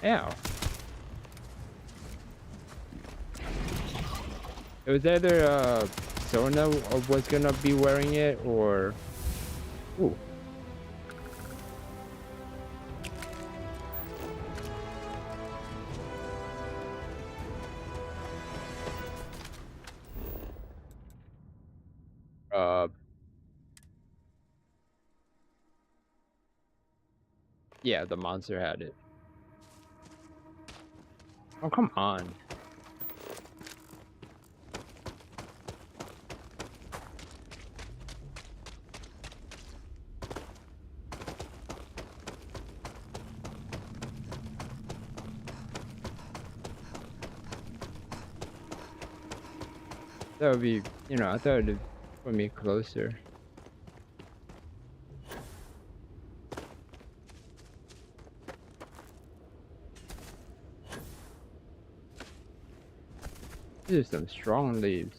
Ow. It was either Sona was gonna be wearing it or ooh. Yeah, the monster had it. Oh, come on. That would be, you know, I thought it'd put me closer. These are some strong leaves.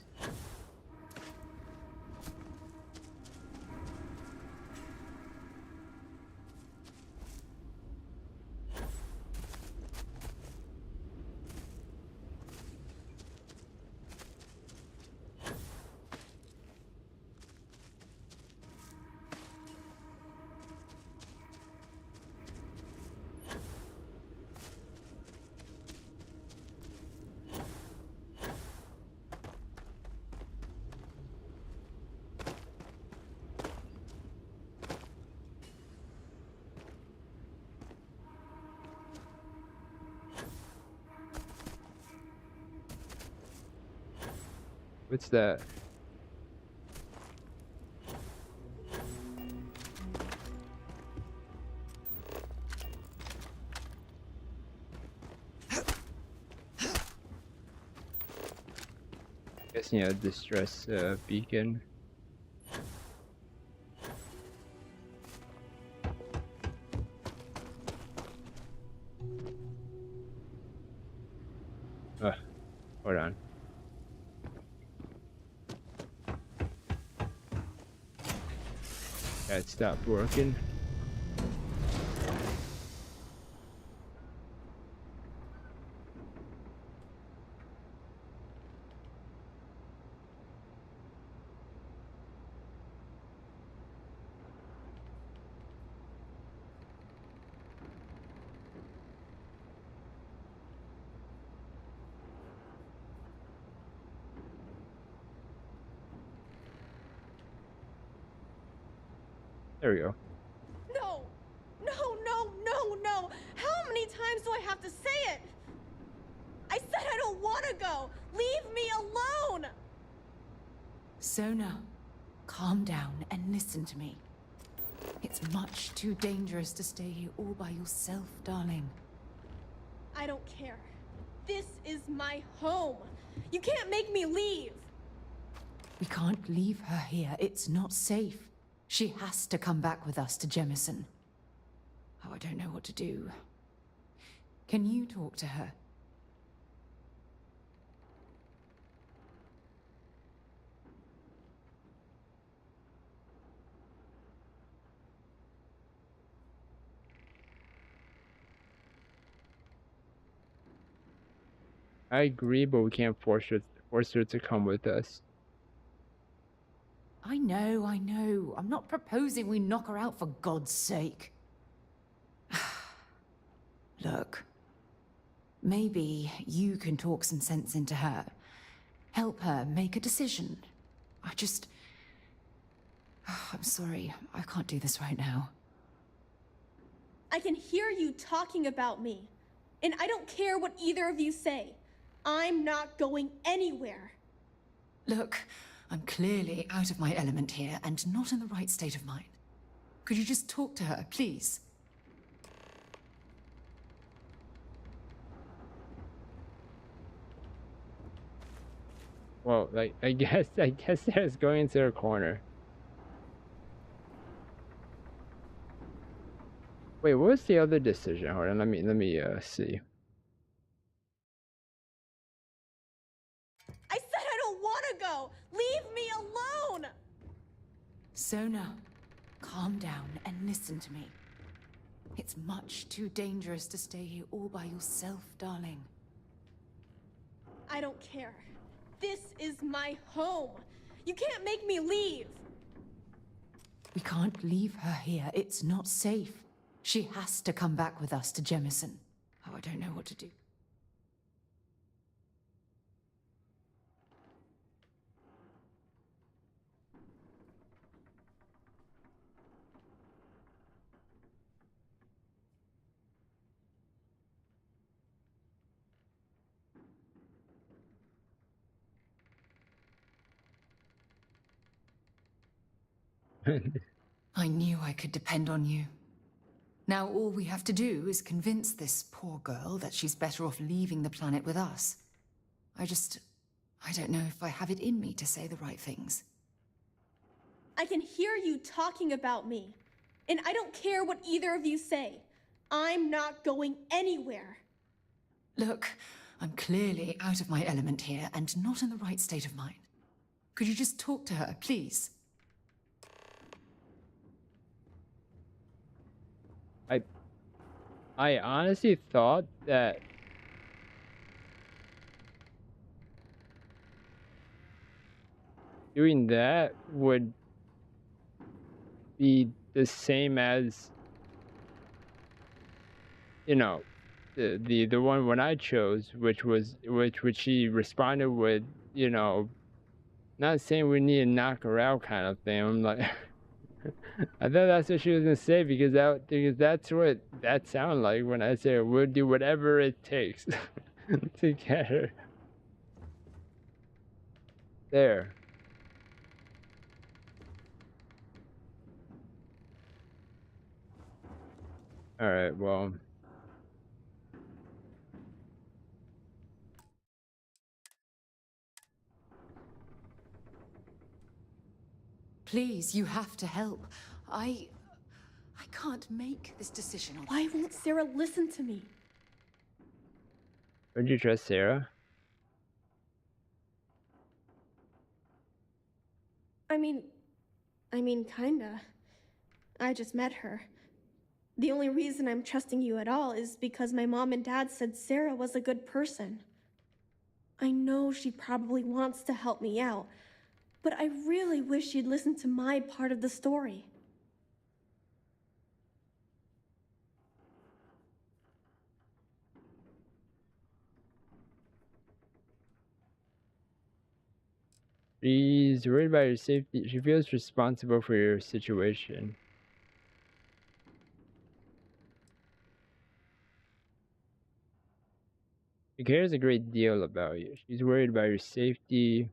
What's that? Guessing a distress beacon. Hold on. That stopped working. There we go. No! No, no, no, no! How many times do I have to say it? I said I don't want to go! Leave me alone! Sona, calm down and listen to me. It's much too dangerous to stay here all by yourself, darling. I don't care. This is my home. You can't make me leave. We can't leave her here. It's not safe. She has to come back with us to Jemison. Oh, I don't know what to do. Can you talk to her? I agree, but we can't force her to come with us. I know, I know. I'm not proposing we knock her out for God's sake. Look, maybe you can talk some sense into her. Help her make a decision. I'm sorry, I can't do this right now. I can hear you talking about me. And I don't care what either of you say. I'm not going anywhere. Look, I'm clearly out of my element here and not in the right state of mind. Could you just talk to her, please? Well, like I guess there's going into her corner. Wait, what was the other decision? Hold on, let me see. I said I don't want to go. Leave me alone. Sona, calm down and listen to me. It's much too dangerous to stay here all by yourself, darling. I don't care. This is my home. You can't make me leave. We can't leave her here. It's not safe. She has to come back with us to Jemison. Oh, I don't know what to do. I knew I could depend on you. Now all we have to do is convince this poor girl that she's better off leaving the planet with us. I don't know if I have it in me to say the right things. I can hear you talking about me. And I don't care what either of you say. I'm not going anywhere. Look, I'm clearly out of my element here and not in the right state of mind. Could you just talk to her, please? I honestly thought that doing that would be the same as, you know, the one when I chose, which she responded with, you know, not saying we need to knock her out kind of thing. I'm like, I thought that's what she was gonna say because that's what that sounded like when I said we'll do whatever it takes to get her there. All right, well. Please, you have to help. I can't make this decision on... Why won't Sarah listen to me? Would you trust Sarah? I mean, kinda. I just met her. The only reason I'm trusting you at all is because my mom and dad said Sarah was a good person. I know she probably wants to help me out, but I really wish she'd listen to my part of the story. She's worried about your safety. She feels responsible for your situation. She cares a great deal about you. She's worried about your safety.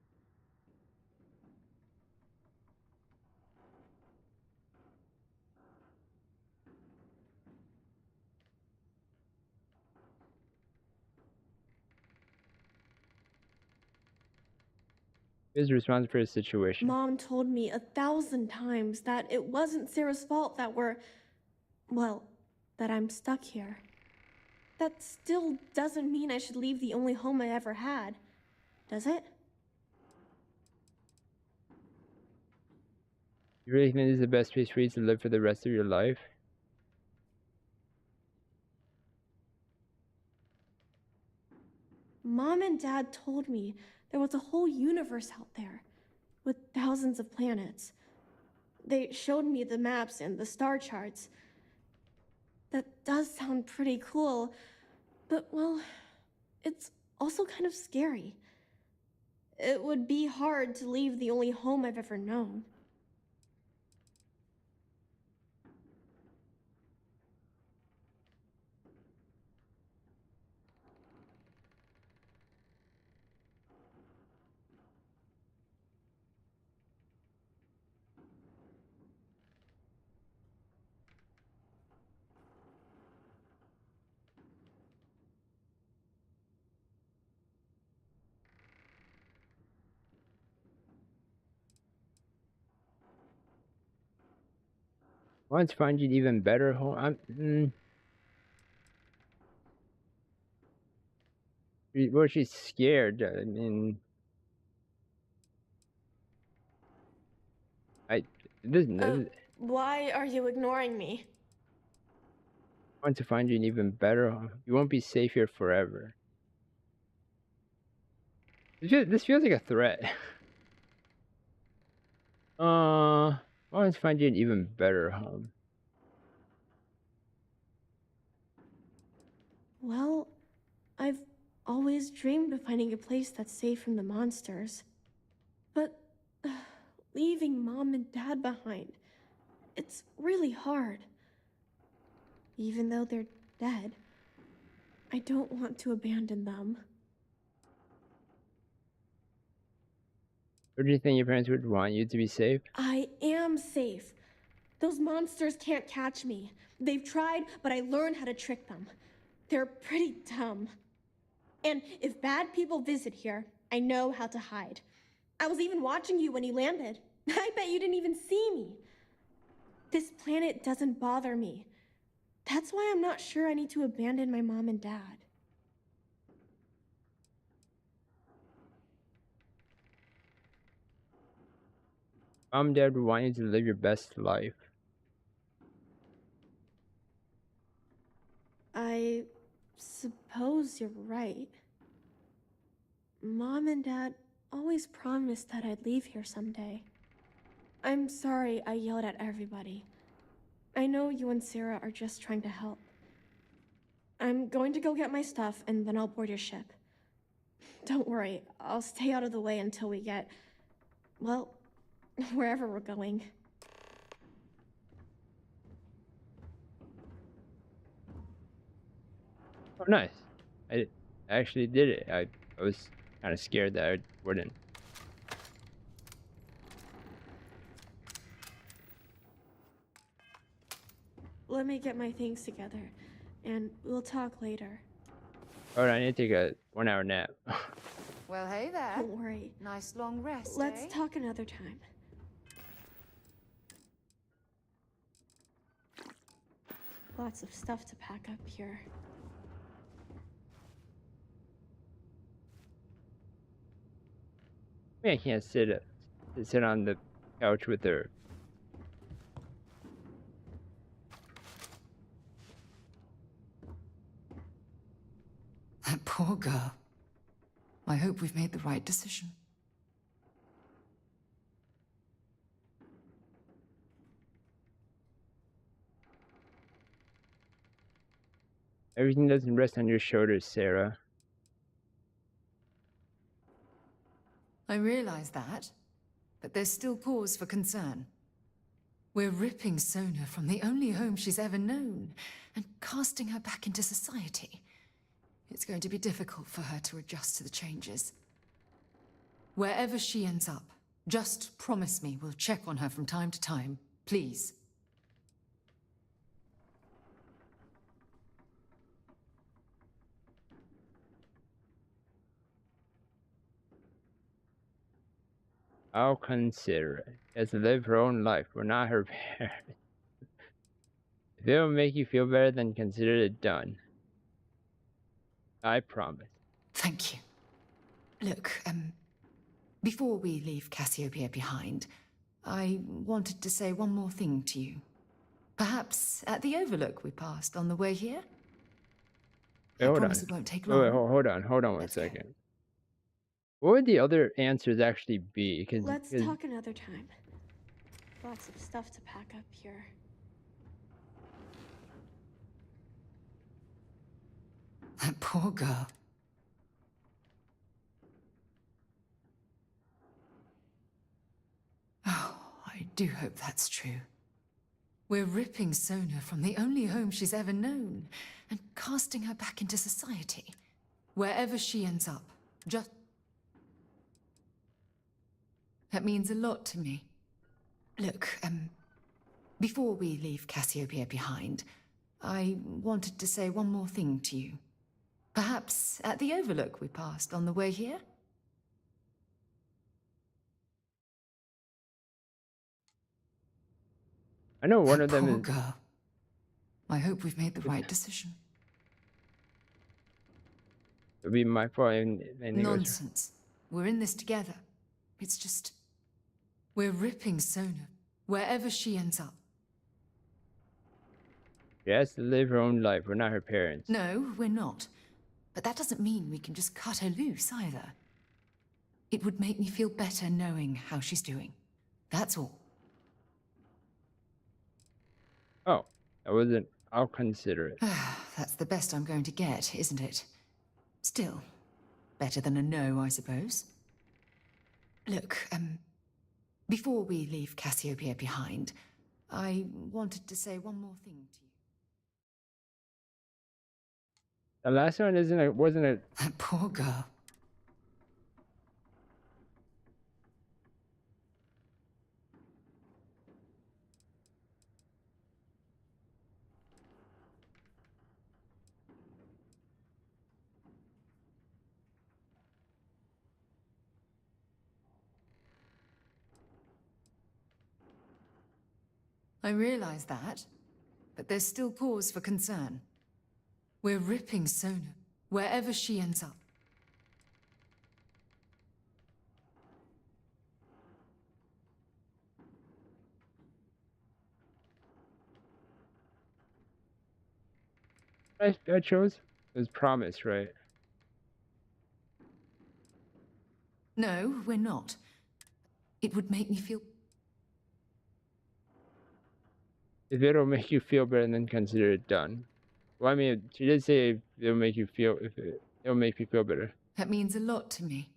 Is responsible for the situation. Mom told me 1,000 times that it wasn't Sarah's fault that that I'm stuck here. That still doesn't mean I should leave the only home I ever had, does it? You really think this is the best place for you to live for the rest of your life? Mom and Dad told me there was a whole universe out there, with thousands of planets. They showed me the maps and the star charts. That does sound pretty cool, but well, it's also kind of scary. It would be hard to leave the only home I've ever known. I want to find you an even better home. Well, she's scared. I mean, this, Why are you ignoring me? I want to find you an even better home. You won't be safe here forever. This feels like a threat. I want to find you an even better home. Well, I've always dreamed of finding a place that's safe from the monsters. But leaving Mom and Dad behind, it's really hard. Even though they're dead, I don't want to abandon them. Or do you think your parents would want you to be safe? I am safe. Those monsters can't catch me. They've tried, but I learned how to trick them. They're pretty dumb. And if bad people visit here, I know how to hide. I was even watching you when you landed. I bet you didn't even see me. This planet doesn't bother me. That's why I'm not sure I need to abandon my mom and dad. Mom and dad would want you to live your best life. I suppose you're right. Mom and Dad always promised that I'd leave here someday. I'm sorry I yelled at everybody. I know you and Sarah are just trying to help. I'm going to go get my stuff and then I'll board your ship. Don't worry, I'll stay out of the way until we get, well, wherever we're going. Oh, nice. I actually did it. I was kind of scared that I wouldn't. Let me get my things together, and we'll talk later. Alright, I need to take a 1-hour nap. Well, hey there. Don't worry. Nice long rest, Let's eh? talk another time. Lots of stuff to pack up here. I mean, I can't sit on the couch with her. girl. I hope we've made the right decision. Everything doesn't rest on your shoulders, Sarah. I realize that, but there's still cause for concern. We're ripping Sona from the only home she's ever known and casting her back into society. It's going to be difficult for her to adjust to the changes. Wherever she ends up, just promise me we'll check on her from time to time, please. I'll consider it. She has to live her own life. We're not her parents. If it'll make you feel better, then consider it done. I promise. Thank you. Look, before we leave Cassiopeia behind, I wanted to say one more thing to you. Perhaps at the overlook we passed on the way here? Wait, I hold promise on. it won't take Wait, long. hold on one Let's go. second. What would the other answers actually be? Let's talk another time. Lots of stuff to pack up here. That poor girl. Oh, I do hope that's true. We're ripping Sona from the only home she's ever known and casting her back into society. Wherever she ends up, just... That means a lot to me. Look, before we leave Cassiopeia behind, I wanted to say one more thing to you. Perhaps at the overlook we passed on the way here? I know one of That them poor is. girl. I hope we've made the right decision. It'll be my fault. And Nonsense. We're in this together. It's just... We're ripping Sona, wherever she ends up. She has to live her own life. We're not her parents. No, we're not. But that doesn't mean we can just cut her loose, either. It would make me feel better knowing how she's doing. That's all. Oh, that wasn't. I'll consider it. That's the best I'm going to get, isn't it? Still, better than a no, I suppose. Look, before we leave Cassiopeia behind, I wanted to say one more thing to you. The last one wasn't a. That poor girl. I realize that, but there's still cause for concern. We're ripping Sona, wherever she ends up. I chose. It was promise, right? No, we're not. It would make me feel... If it'll make you feel better, then consider it done. Well, I mean, she did say it'll make you feel. It'll make you feel better. That means a lot to me.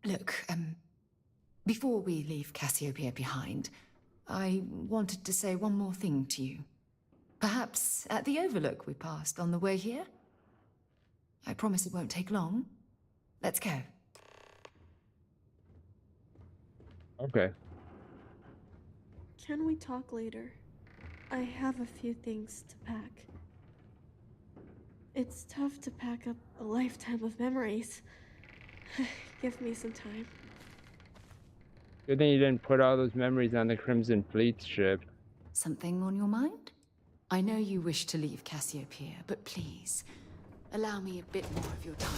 Look, before we leave Cassiopeia behind, I wanted to say one more thing to you. Perhaps at the overlook we passed on the way here? I promise it won't take long. Let's go. Okay. Can we talk later? I have a few things to pack. It's tough to pack up a lifetime of memories. Give me some time. Good thing you didn't put all those memories on the Crimson Fleet ship. Something on your mind? I know you wish to leave Cassiopeia, but please, allow me a bit more of your time.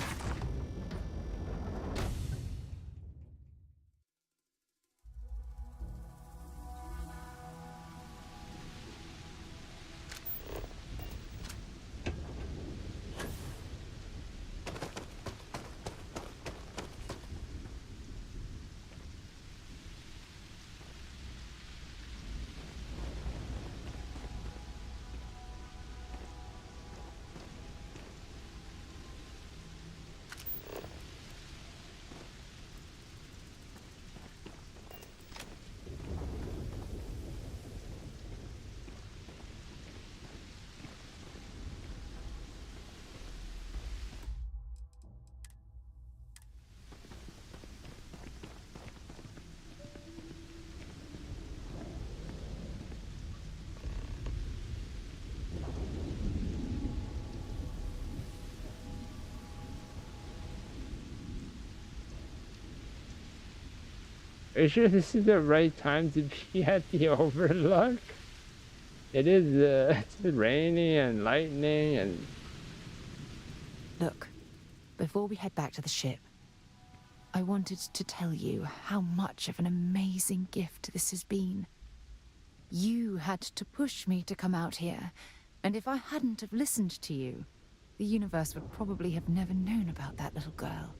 Are you sure this is the right time to be at the Overlook? It is, it's raining and lightning and... Look, before we head back to the ship, I wanted to tell you how much of an amazing gift this has been. You had to push me to come out here, and if I hadn't have listened to you, the universe would probably have never known about that little girl.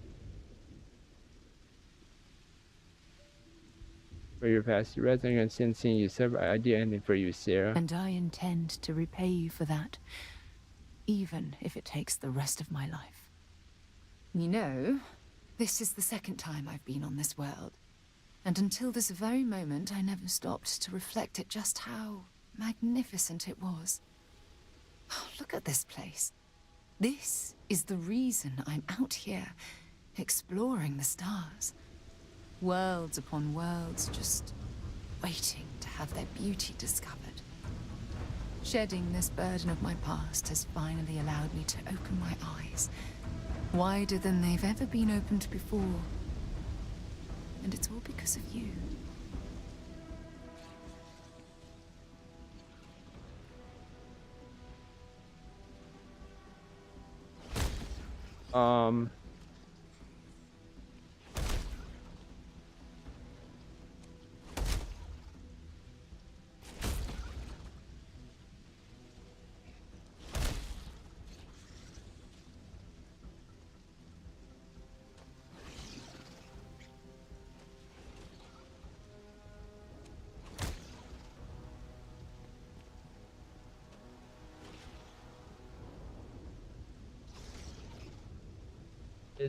For your past arrest, I'm going to send seeing you sub. I do anything for you, Sarah. And I intend to repay you for that, even if it takes the rest of my life. You know, this is the second time I've been on this world. And until this very moment, I never stopped to reflect at just how magnificent it was. Oh, look at this place. This is the reason I'm out here, exploring the stars. Worlds upon worlds, just waiting to have their beauty discovered. Shedding this burden of my past has finally allowed me to open my eyes, wider than they've ever been opened before. And it's all because of you.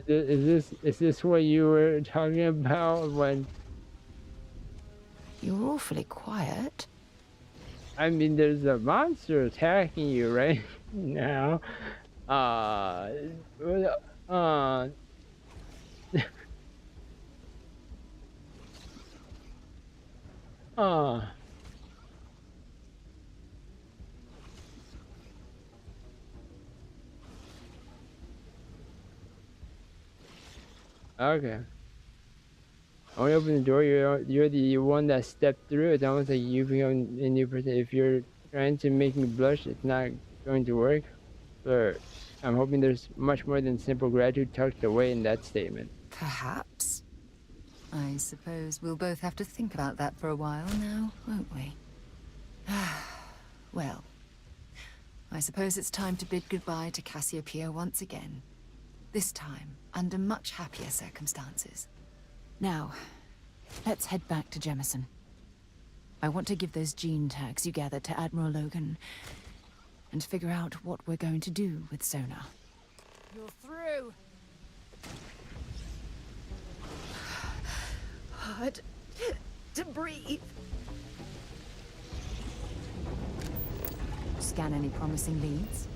Is this what you were talking about when... You're awfully quiet. I mean, there's a monster attacking you right now. Okay. Only open the door. You're the one that stepped through. It's almost like you become a new person. If you're trying to make me blush, it's not going to work. But I'm hoping there's much more than simple gratitude tucked away in that statement. Perhaps. I suppose we'll both have to think about that for a while now, won't we? Well, I suppose it's time to bid goodbye to Cassiopeia once again. This time, under much happier circumstances. Now, let's head back to Jemison. I want to give those gene tags you gathered to Admiral Logan, and figure out what we're going to do with Sona. You're through! Hard to breathe. Scan any promising leads?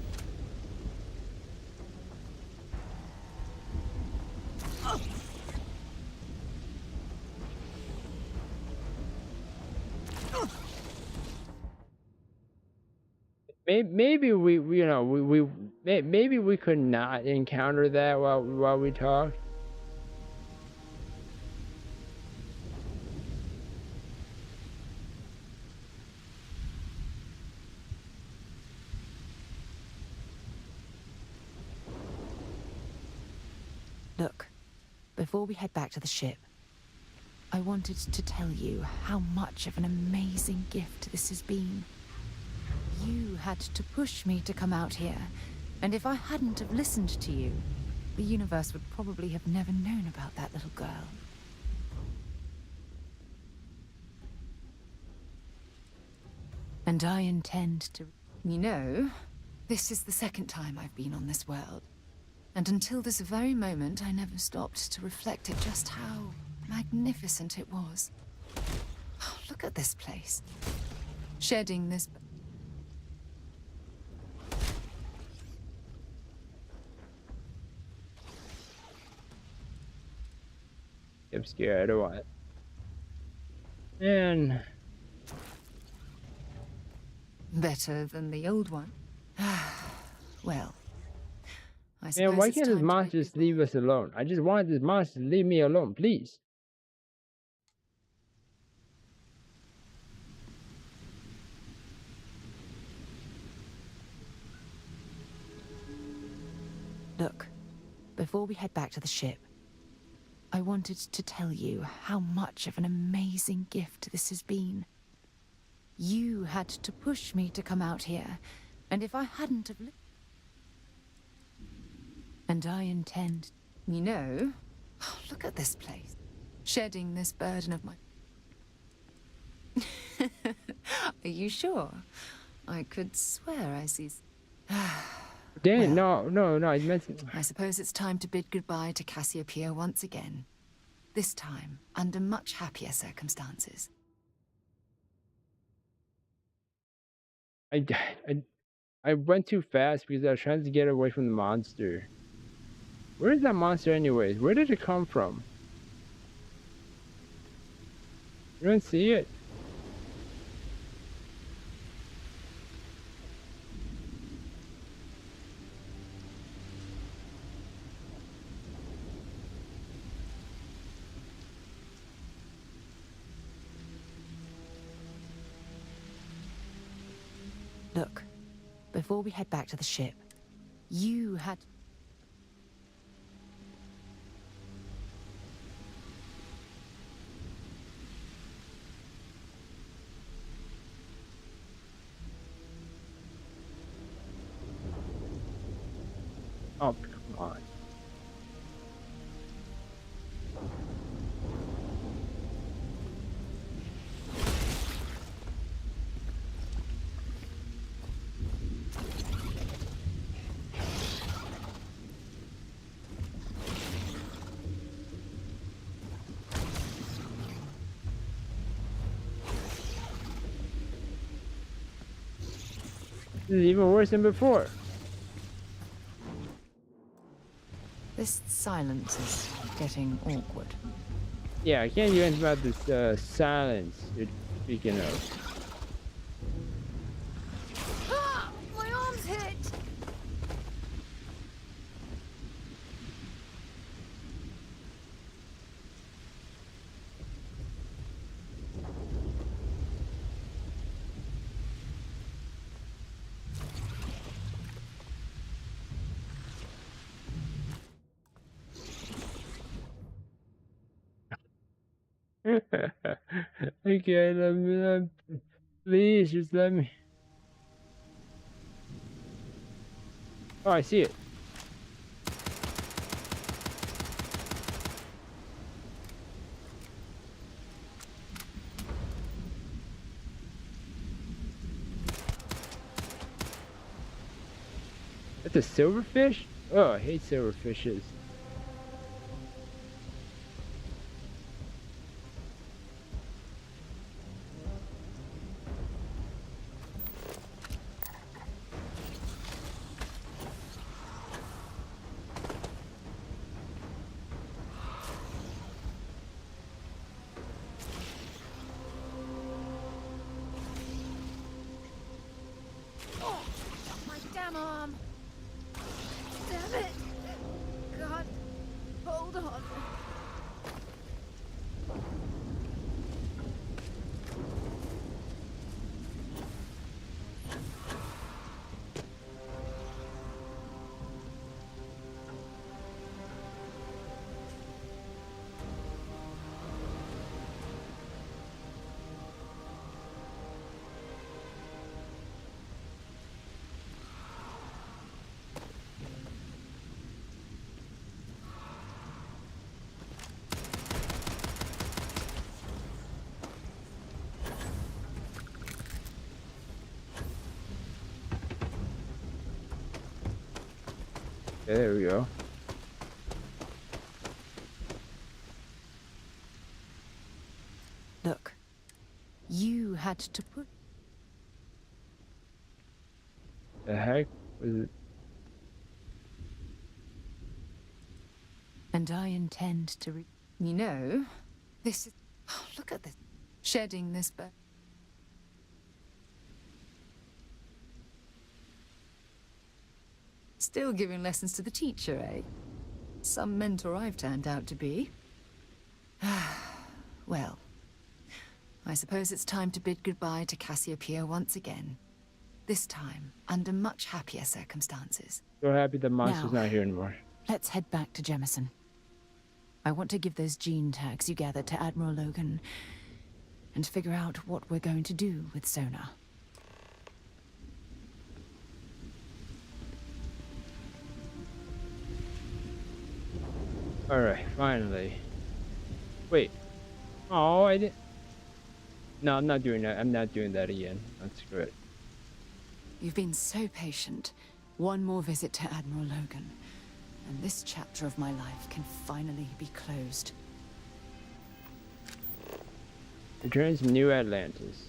Maybe maybe we could not encounter that while we talk. Look, before we head back to the ship, I wanted to tell you how much of an amazing gift this has been. You had to push me to come out here, and if I hadn't have listened to you, the universe would probably have never known about that little girl. And I intend to... You know, this is the second time I've been on this world. And until this very moment, I never stopped to reflect at just how magnificent it was. Oh, look at this place. Shedding this... I'm scared or what? Man. Better than the old one. Well, I suppose Man, why it's can't this time to monster bid just leave us alone? I just want this monster to leave me alone, please. Look, before we head back to the ship, I wanted to tell you how much of an amazing gift this has been. You had to push me to come out here, and if I hadn't have and I intend... You know, look at this place. Shedding this burden of my... Are you sure? I could swear I see... Dang, Well, no, I meant to... I suppose it's time to bid goodbye to Cassiopeia once again. This time, under much happier circumstances. I went too fast because I was trying to get away from the monster. Where is that monster anyways? Where did it come from? You don't see it. Look, before we head back to the ship, you had... Oh, come on. This is even worse than before. This silence is getting awkward. Yeah, I can't do anything about this silence you're speaking of. Ah! My arm's hit! Okay, let me, please just let me. Oh, I see it. That's a silverfish? Oh, I hate silverfishes. My damn arm! Damn it! God, hold on. Okay, there we go. Look, you had to put... The heck was it? And I intend to You know, this is... Oh, look at this. Shedding this burden. Still giving lessons to the teacher, eh? Some mentor I've turned out to be. Well, I suppose it's time to bid goodbye to Cassiopeia once again. This time, under much happier circumstances. So happy the monster's Now- not here anymore. Let's head back to Jemison. I want to give those gene tags you gathered to Admiral Logan and figure out what we're going to do with Sona. Alright, finally. Wait. Oh, I didn't. No, I'm not doing that. I'm not doing that again. That's good. You've been so patient. One more visit to Admiral Logan, and this chapter of my life can finally be closed. Returns to New Atlantis.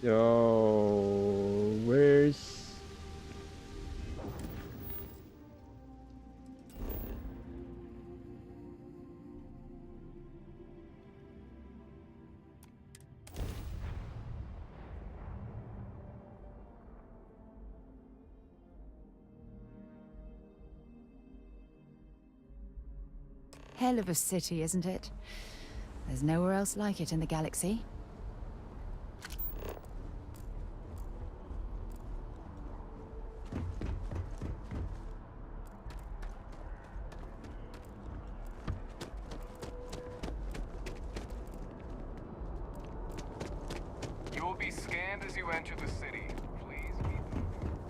So, where's... Hell of a city, isn't it? There's nowhere else like it in the galaxy. You will be scanned as you enter the city. Please keep moving.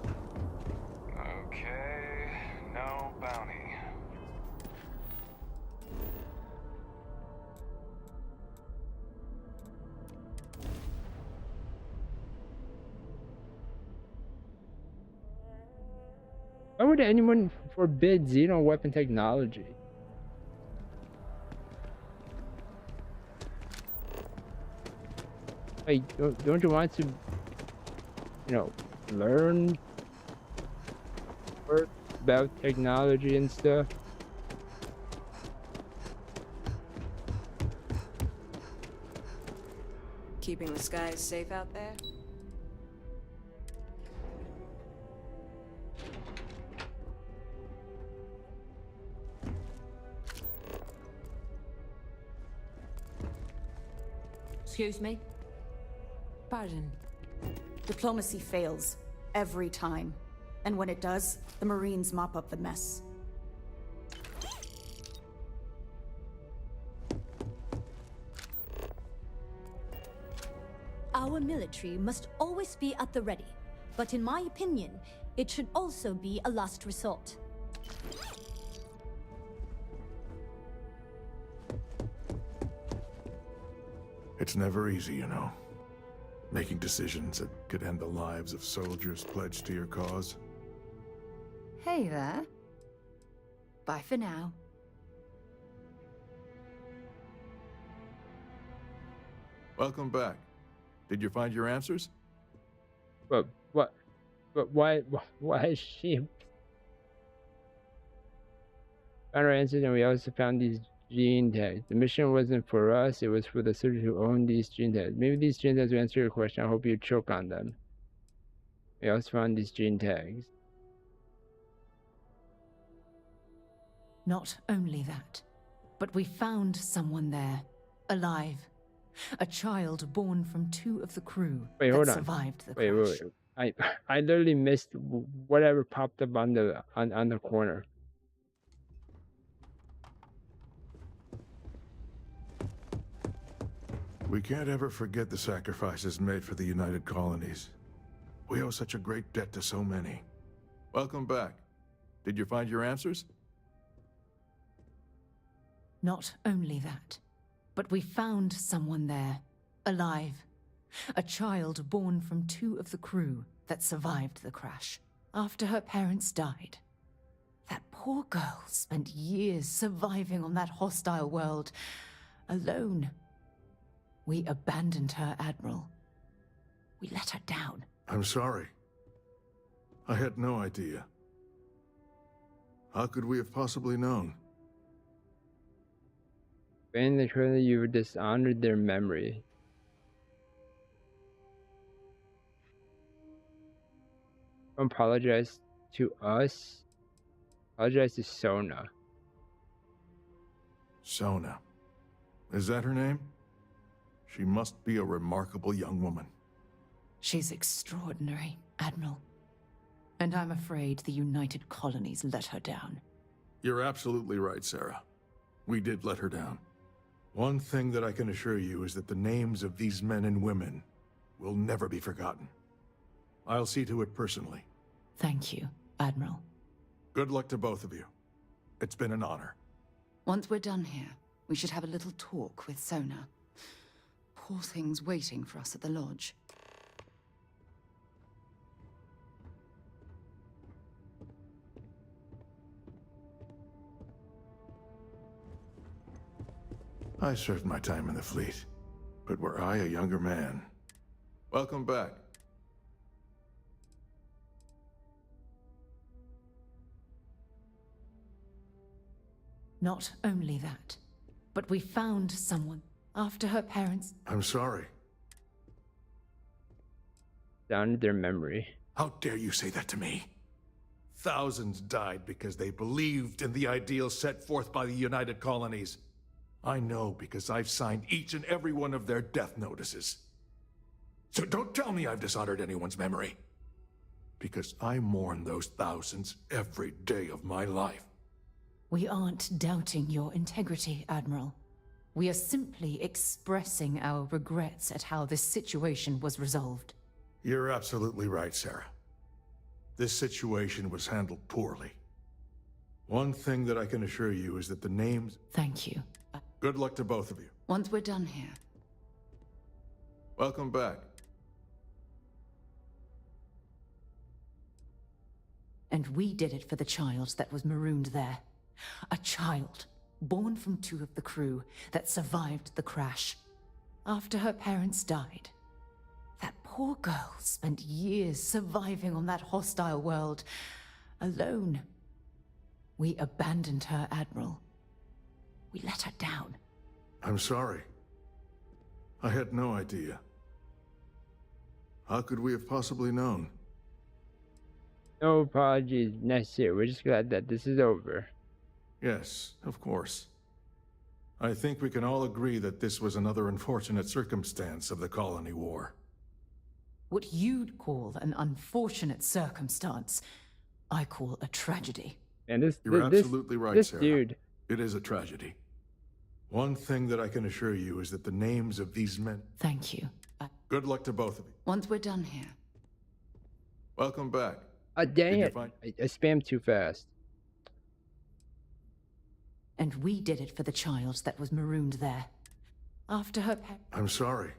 Okay, no bounty. Why would anyone forbid xeno weapon technology? Like, don't you want to, learn more about technology and stuff? Keeping the skies safe out there? Excuse me? Pardon. Diplomacy fails. Every time. And when it does, the Marines mop up the mess. Our military must always be at the ready, but in my opinion, it should also be a last resort. It's never easy, you know. Making decisions that could end the lives of soldiers pledged to your cause. Hey there. Bye for now. Welcome back. Did you find your answers? But why is she? Found our answers, and we also found these gene tags. The mission wasn't for us, it was for the soldiers who own these gene tags. Maybe these gene tags will answer your question. I hope you choke on them. We also found these gene tags. Not only that, but we found someone there, alive. A child born from 2 of the crew Wait, that hold on. survived the Wait, crash. I literally missed whatever popped up on the corner. We can't ever forget the sacrifices made for the United Colonies. We owe such a great debt to so many. Welcome back. Did you find your answers? Not only that, but we found someone there, alive. A child born from 2 of the crew that survived the crash. After her parents died, that poor girl spent years surviving on that hostile world, alone. We abandoned her, Admiral. We let her down. I'm sorry. I had no idea. How could we have possibly known? In the trailer, you dishonored their memory. Apologize to us. Apologize to Sona. Sona. Is that her name? She must be a remarkable young woman. She's extraordinary, Admiral. And I'm afraid the United Colonies let her down. You're absolutely right, Sarah. We did let her down. One thing that I can assure you is that the names of these men and women will never be forgotten. I'll see to it personally. Thank you, Admiral. Good luck to both of you. It's been an honor. Once we're done here, we should have a little talk with Sona. Poor thing's waiting for us at the lodge. I served my time in the fleet, but were I a younger man? Welcome back. Not only that, but we found someone after her parents. I'm sorry. Down their memory. How dare you say that to me? Thousands died because they believed in the ideal set forth by the United Colonies. I know because I've signed each and every one of their death notices. So don't tell me I've dishonored anyone's memory. Because I mourn those thousands every day of my life. We aren't doubting your integrity, Admiral. We are simply expressing our regrets at how this situation was resolved. You're absolutely right, Sarah. This situation was handled poorly. One thing that I can assure you is that the names... Thank you. Good luck to both of you. Once we're done here. Welcome back. And we did it for the child that was marooned there. A child, born from two of the crew, that survived the crash. After her parents died. That poor girl spent years surviving on that hostile world, alone. We abandoned her, Admiral. We let her down. I'm sorry. I had no idea. How could we have possibly known? No apologies necessary. We're just glad that this is over. Yes, of course. I think we can all agree that this was another unfortunate circumstance of the colony war. What you'd call an unfortunate circumstance, I call a tragedy. And this, You're absolutely right, this Sarah. dude. It is a tragedy. One thing that I can assure you is that the names of these men... Thank you. Good luck to both of you. Once we're done here. Welcome back. Dang it. I spammed too fast. And we did it for the child that was marooned there. After her I'm sorry.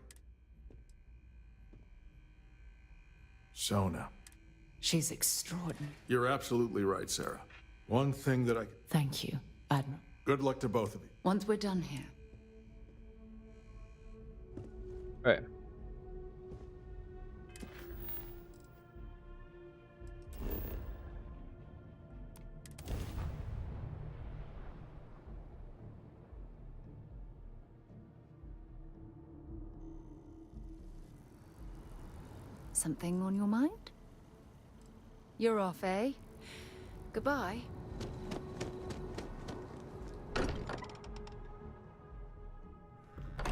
Sona. She's extraordinary. You're absolutely right, Sarah. One thing that I... Thank you, Admiral. Good luck to both of you. Once we're done here. Right. Something on your mind? You're off, eh? Goodbye.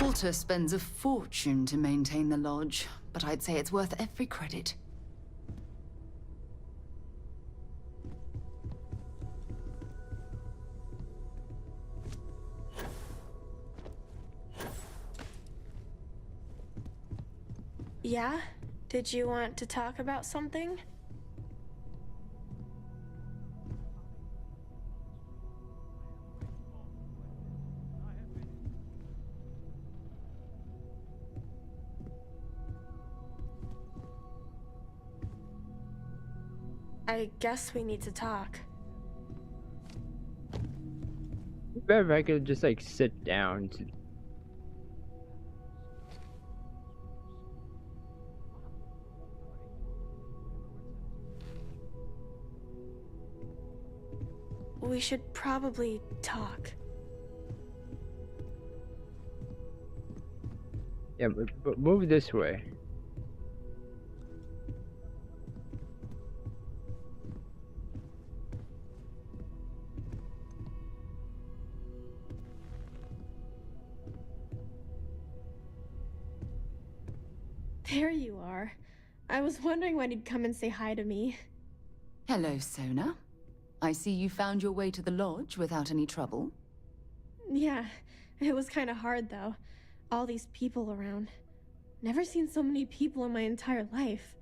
Walter spends a fortune to maintain the lodge, but I'd say it's worth every credit. Yeah? Did you want to talk about something? I guess we need to talk. Better if I could just like sit down to... We should probably talk. Yeah, but move this way. There you are. I was wondering when he'd come and say hi to me. Hello, Sona. I see you found your way to the lodge without any trouble. Yeah, it was kind of hard though. All these people around. Never seen so many people in my entire life.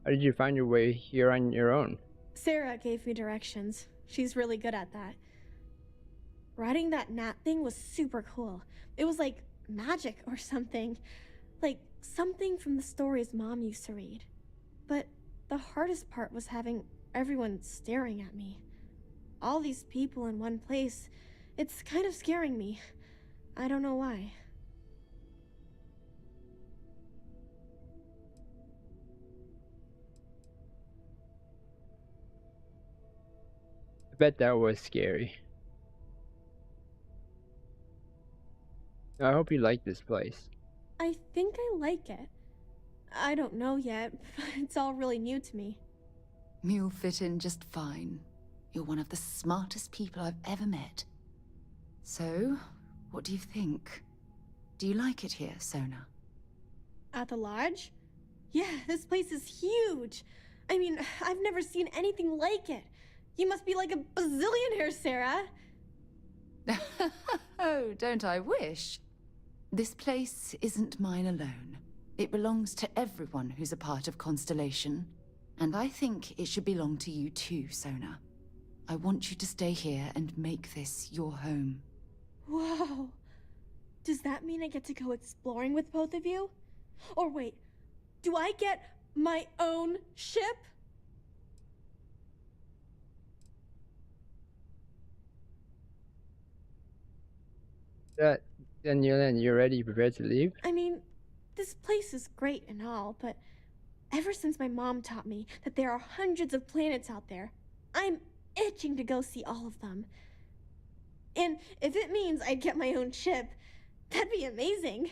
How did you find your way here on your own? Sarah gave me directions. She's really good at that. Riding that gnat thing was super cool. It was like magic or something. Like something from the stories Mom used to read. But the hardest part was having everyone staring at me. All these people in one place. It's kind of scaring me. I don't know why. I bet that was scary. I hope you like this place. I think I like it. I don't know yet. It's all really new to me. You'll fit in just fine. You're one of the smartest people I've ever met. So, what do you think? Do you like it here, Sona? At the lodge? Yeah, this place is huge. I mean, I've never seen anything like it. You must be like a bazillionaire, Sarah. Oh, don't I wish? This place isn't mine alone. It belongs to everyone who's a part of Constellation. And I think it should belong to you too, Sona. I want you to stay here and make this your home. Whoa. Does that mean I get to go exploring with both of you? Or wait, do I get my own ship? Then you're ready, prepared to leave? I mean, this place is great and all, but ever since my mom taught me that there are hundreds of planets out there, I'm itching to go see all of them. And if it means I'd get my own ship, that'd be amazing.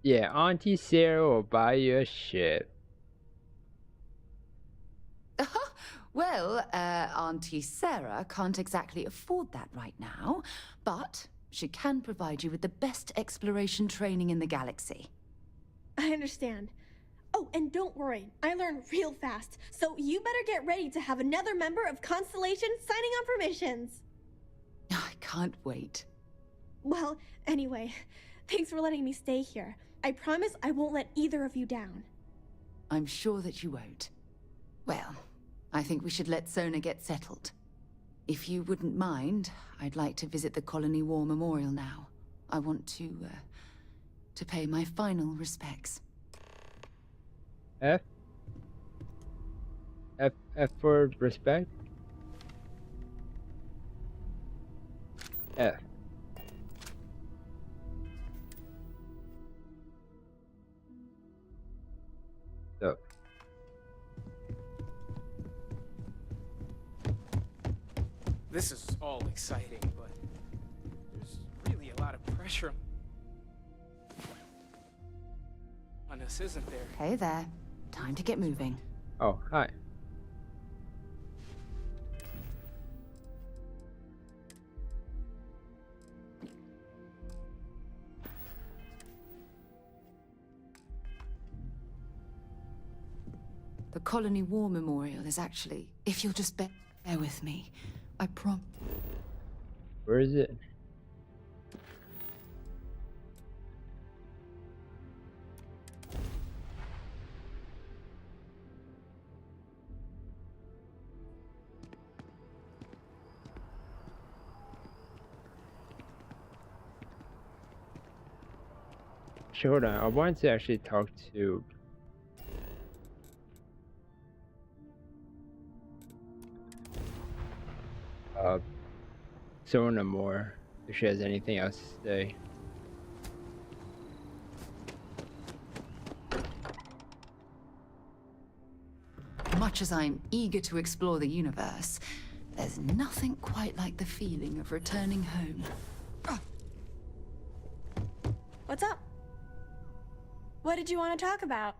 Yeah, Auntie Sarah will buy you a ship. Well, Auntie Sarah can't exactly afford that right now, but she can provide you with the best exploration training in the galaxy. I understand. Oh, and don't worry, I learn real fast, so you better get ready to have another member of Constellation signing on for missions. I can't wait. Well, anyway, thanks for letting me stay here. I promise I won't let either of you down. I'm sure that you won't. Well, I think we should let Sona get settled. If you wouldn't mind, I'd like to visit the Colony War Memorial now. I want to pay my final respects. F for respect? F. So. This is all exciting, but there's really a lot of pressure on us, isn't there? Hey there. Time to get moving. Oh, hi. The Colony War Memorial is actually, if you'll just bear with me, I prom. Where is it? Hold on, I wanted to actually talk to Sona more if she has anything else to say. Much as I'm eager to explore the universe, there's nothing quite like the feeling of returning home. What's up? What did you want to talk about?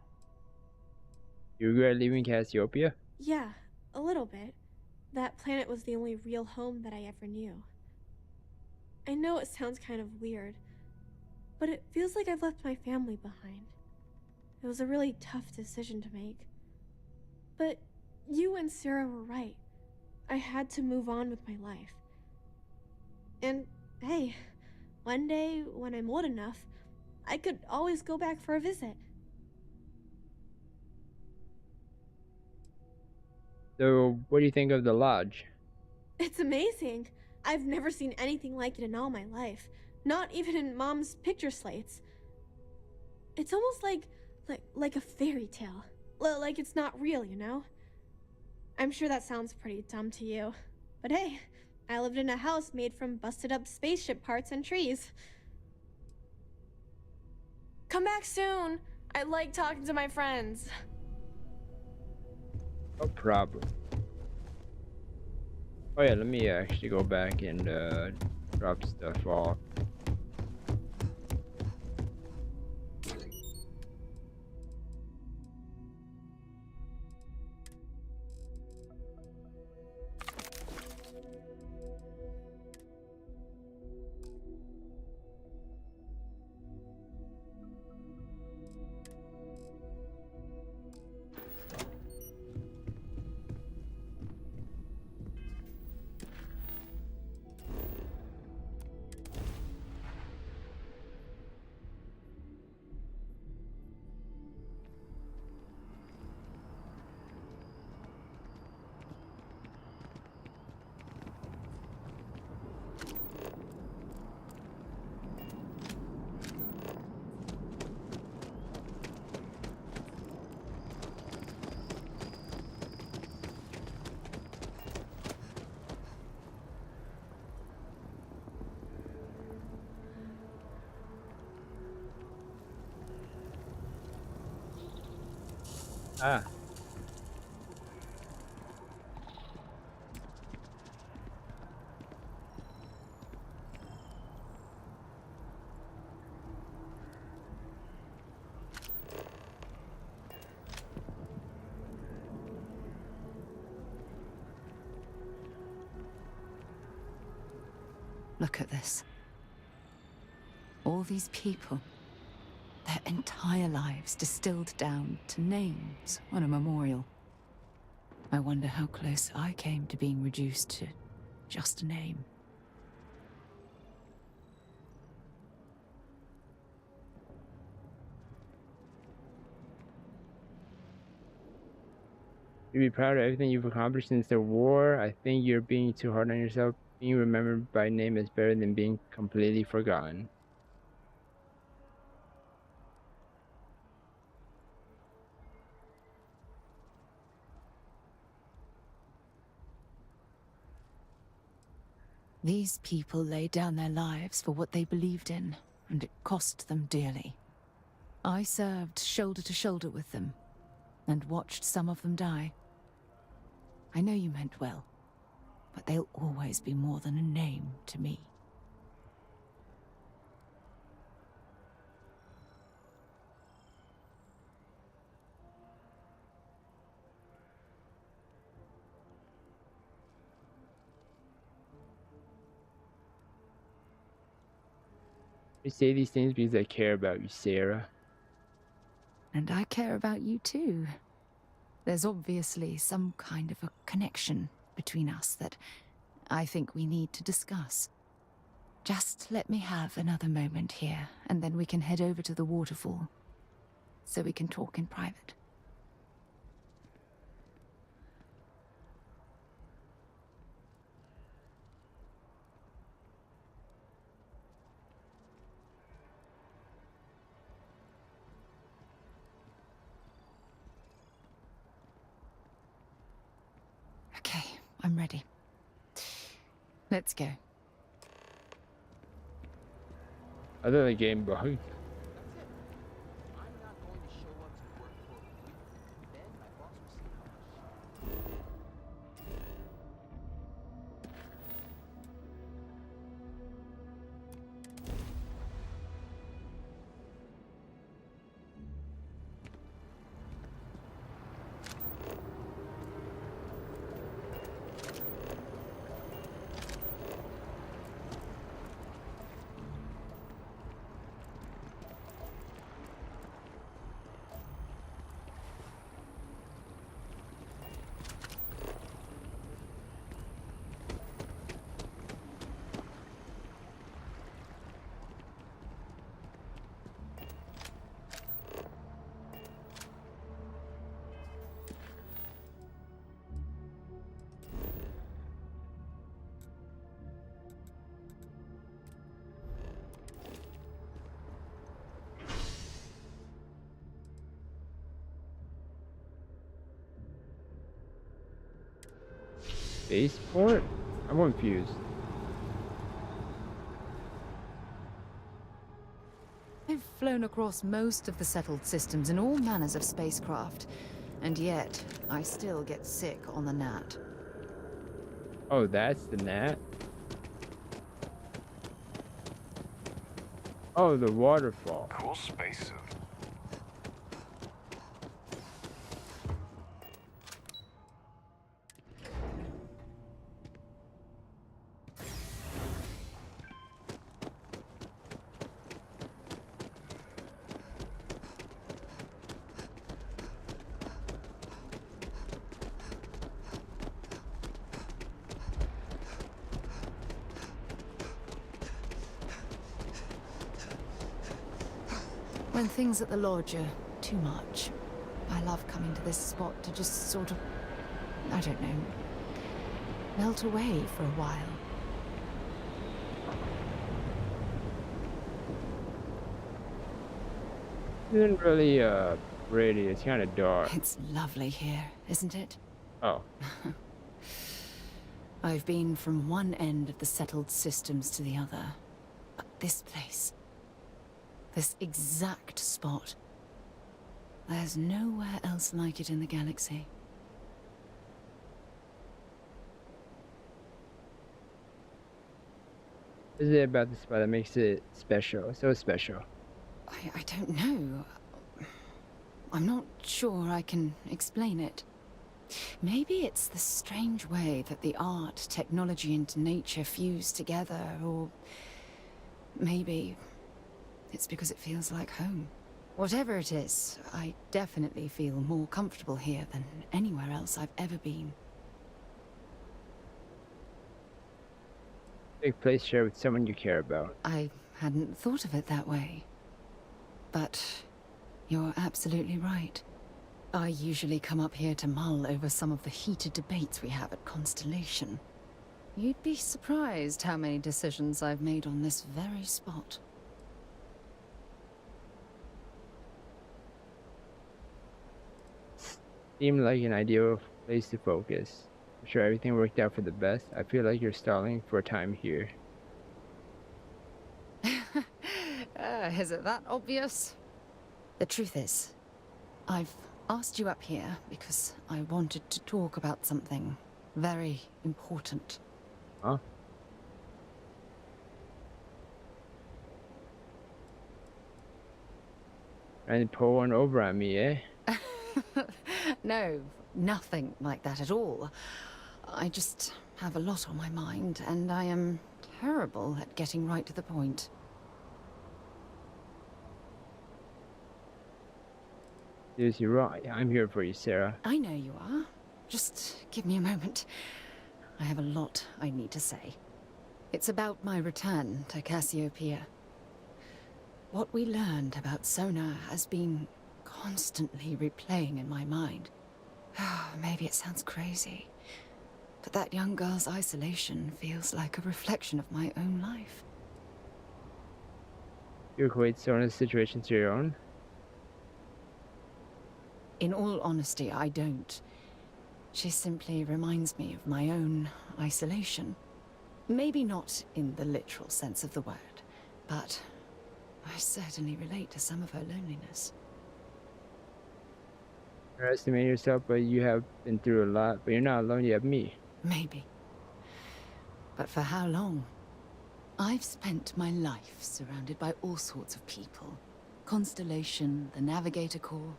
You regret leaving Cassiopeia? Yeah, a little bit. That planet was the only real home that I ever knew. I know it sounds kind of weird, but it feels like I've left my family behind. It was a really tough decision to make. But you and Sarah were right. I had to move on with my life. And hey, one day when I'm old enough, I could always go back for a visit. So, what do you think of the lodge? It's amazing. I've never seen anything like it in all my life. Not even in Mom's picture slates. It's almost like a fairy tale. Like it's not real, you know? I'm sure that sounds pretty dumb to you. But hey, I lived in a house made from busted up spaceship parts and trees. Come back soon. I like talking to my friends. No problem. Oh yeah, let me actually go back and drop stuff off. Ah. Look at this. All these people, their entire lives distilled down to names on a memorial. I wonder how close I came to being reduced to just a name. You'd be proud of everything you've accomplished since the war. I think you're being too hard on yourself. Being remembered by name is better than being completely forgotten. These people laid down their lives for what they believed in, and it cost them dearly. I served shoulder to shoulder with them, and watched some of them die. I know you meant well, but they'll always be more than a name to me. I say these things because I care about you, Sarah. And I care about you too. There's obviously some kind of a connection between us that I think we need to discuss. Just let me have another moment here, and then we can head over to the waterfall, so we can talk in private. Okay, I'm ready. Let's go. Other than game bug. spaceport? I'm confused. I've flown across most of the settled systems in all manners of spacecraft, and yet I still get sick on the gnat. Oh, that's the gnat? Oh, the waterfall. Cool spacesuit. When things at the lodge are too much, I love coming to this spot to just sort of, I don't know, melt away for a while. Isn't really pretty. It's kind of dark. It's lovely here, isn't it? Oh. I've been from one end of the settled systems to the other. But this place, this exact spot, there's nowhere else like it in the galaxy. What is it about the spot that makes it special? So special. I don't know. I'm not sure I can explain it. Maybe it's the strange way that the art, technology, and nature fuse together, or maybe it's because it feels like home. Whatever it is, I definitely feel more comfortable here than anywhere else I've ever been. Big place share with someone you care about. I hadn't thought of it that way. But you're absolutely right. I usually come up here to mull over some of the heated debates we have at Constellation. You'd be surprised how many decisions I've made on this very spot. Seemed like an ideal place to focus. I'm sure everything worked out for the best. I feel like you're stalling for time here. Is it that obvious? The truth is, I've asked you up here because I wanted to talk about something very important. Huh? Trying to pull one over on me, eh? No, nothing like that at all. I just have a lot on my mind, and I am terrible at getting right to the point. Seriously, right. I'm here for you, Sarah. I know you are. Just give me a moment. I have a lot I need to say. It's about my return to Cassiopeia. What we learned about Sona has been constantly replaying in my mind. Maybe it sounds crazy, but that young girl's isolation feels like a reflection of my own life. You equate Sona's situation to your own? In all honesty, I don't. She simply reminds me of my own isolation. Maybe not in the literal sense of the word, but I certainly relate to some of her loneliness. You're estimating yourself, but you have been through a lot. But you're not alone, you have me. Maybe. But for how long? I've spent my life surrounded by all sorts of people. Constellation, the Navigator Corps.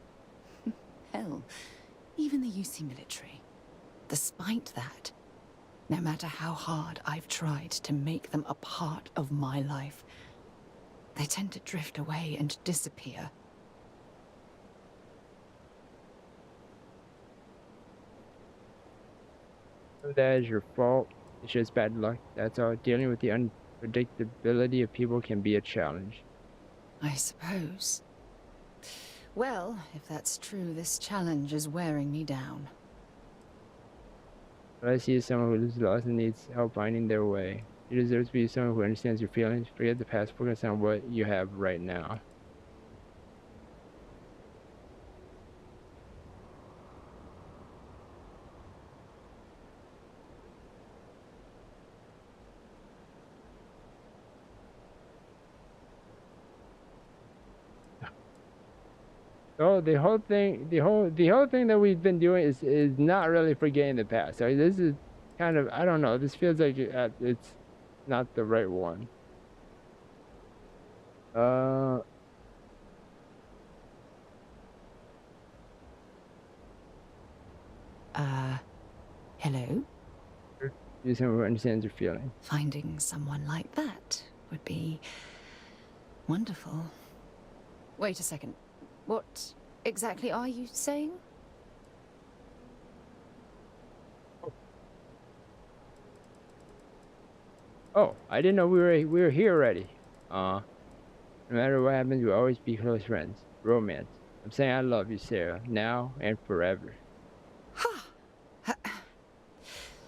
Hell, even the UC military. Despite that, no matter how hard I've tried to make them a part of my life, they tend to drift away and disappear. That is your fault. It's just bad luck. That's all. Dealing with the unpredictability of people can be a challenge. I suppose. Well, if that's true, this challenge is wearing me down. What I see is someone who is lost and needs help finding their way. You deserve to be someone who understands your feelings. Forget the past. Focus on what you have right now. So the whole thing that we've been doing is not really forgetting the past. So this is kind of, I don't know. This feels like it's not the right one. Hello? Use someone who understands your feeling. Finding someone like that would be wonderful. Wait a second. What exactly are you saying? Oh, I didn't know we were here already. No matter what happens, we'll always be close friends. Romance. I'm saying I love you, Sarah, now and forever.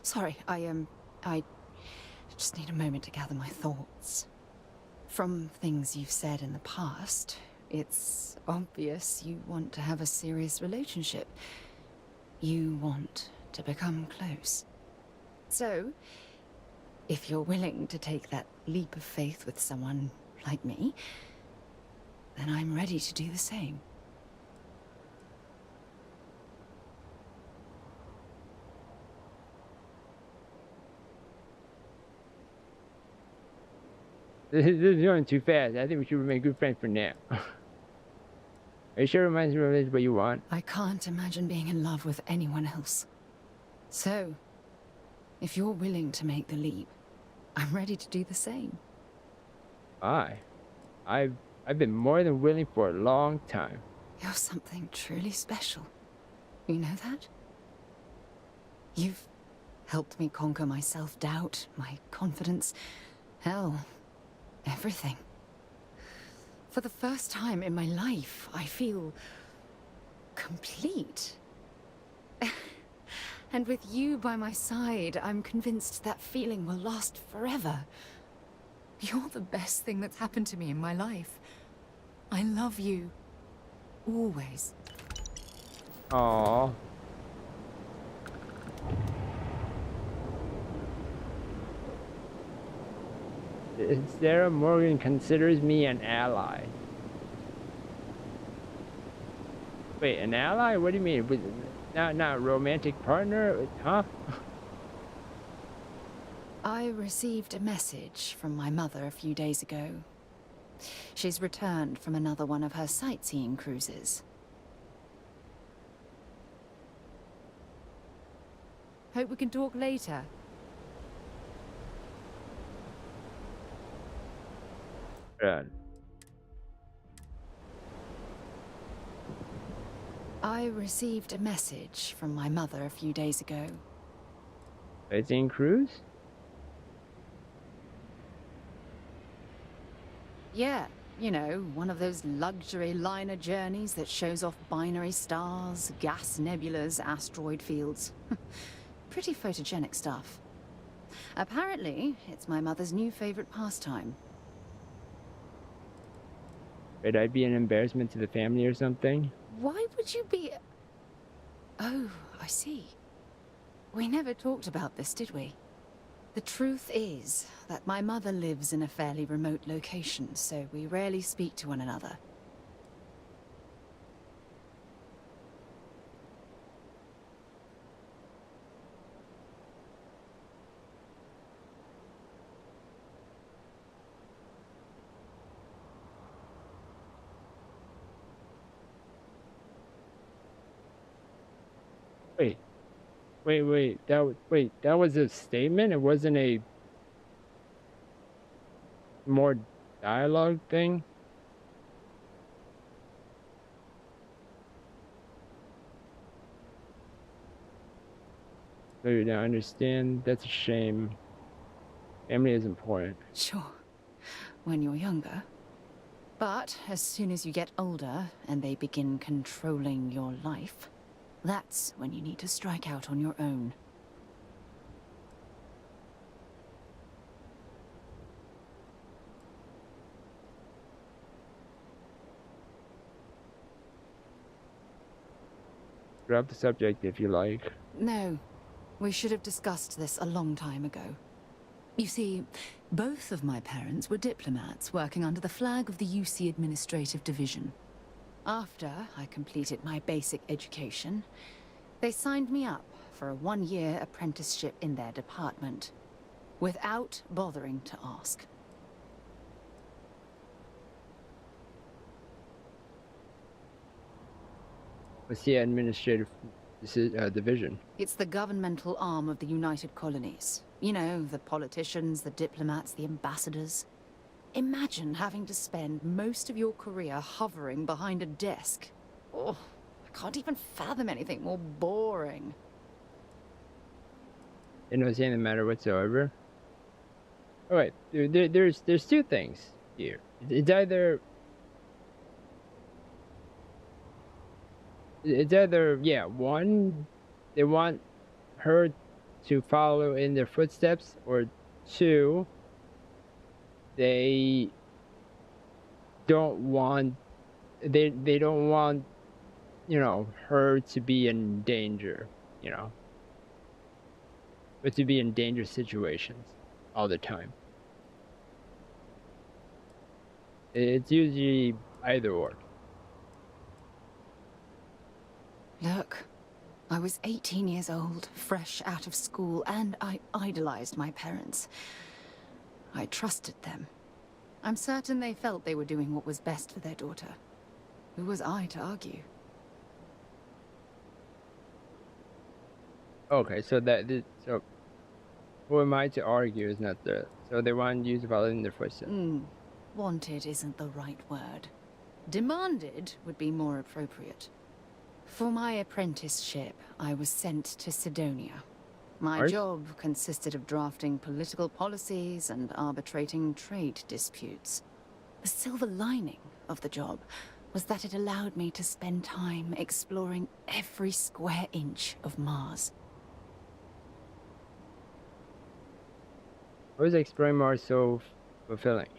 Sorry, I just need a moment to gather my thoughts. From things you've said in the past, it's obvious you want to have a serious relationship. You want to become close. So, if you're willing to take that leap of faith with someone like me, then I'm ready to do the same. This is going too fast. I think we should remain good friends for now. Are you sure it reminds me of this what you want? I can't imagine being in love with anyone else. So, if you're willing to make the leap, I'm ready to do the same. I've been more than willing for a long time. You're something truly special. You know that? You've helped me conquer my self-doubt, my confidence, hell, everything. For the first time in my life, I feel complete. And with you by my side, I'm convinced that feeling will last forever. You're the best thing that's happened to me in my life. I love you. Always. Aww. Sarah Morgan considers me an ally. Wait, an ally? What do you mean? Not a romantic partner? Huh? I received a message from my mother a few days ago. She's returned from another one of her sightseeing cruises. Hope we can talk later. Good. I received a message from my mother a few days ago. Sightseeing cruise? Yeah, you know, one of those luxury liner journeys that shows off binary stars, gas nebulas, asteroid fields. Pretty photogenic stuff. Apparently, it's my mother's new favorite pastime. Would I be an embarrassment to the family or something? Why would you be... Oh, I see. We never talked about this, did we? The truth is that my mother lives in a fairly remote location, so we rarely speak to one another. Wait. That was a statement? It wasn't a more dialogue thing? So you don't understand? That's a shame. Family is important. Sure, when you're younger. But as soon as you get older and they begin controlling your life, that's when you need to strike out on your own. Drop the subject if you like. No, we should have discussed this a long time ago. You see, both of my parents were diplomats working under the flag of the UC Administrative Division. After I completed my basic education, they signed me up for a 1-year apprenticeship in their department, without bothering to ask. What's the administrative division? It's the governmental arm of the United Colonies. You know, the politicians, the diplomats, the ambassadors. Imagine having to spend most of your career hovering behind a desk. Oh, I can't even fathom anything more boring. It doesn't matter whatsoever. All right, there's two things here. It's either yeah, one, they want her to follow in their footsteps, or two, they don't want they don't want, you know, her to be in danger, you know, but to be in dangerous situations all the time. It's usually either or. Look, I was 18 years old, fresh out of school, and I idolized my parents. I trusted them. I'm certain they felt they were doing what was best for their daughter. Who was I to argue? Okay, so so who am I to argue is not the... So they want you to follow in their footsteps. Wanted isn't the right word. Demanded would be more appropriate. For my apprenticeship, I was sent to Sidonia. My job consisted of drafting political policies and arbitrating trade disputes. The silver lining of the job was that it allowed me to spend time exploring every square inch of Mars. Why is exploring Mars so fulfilling?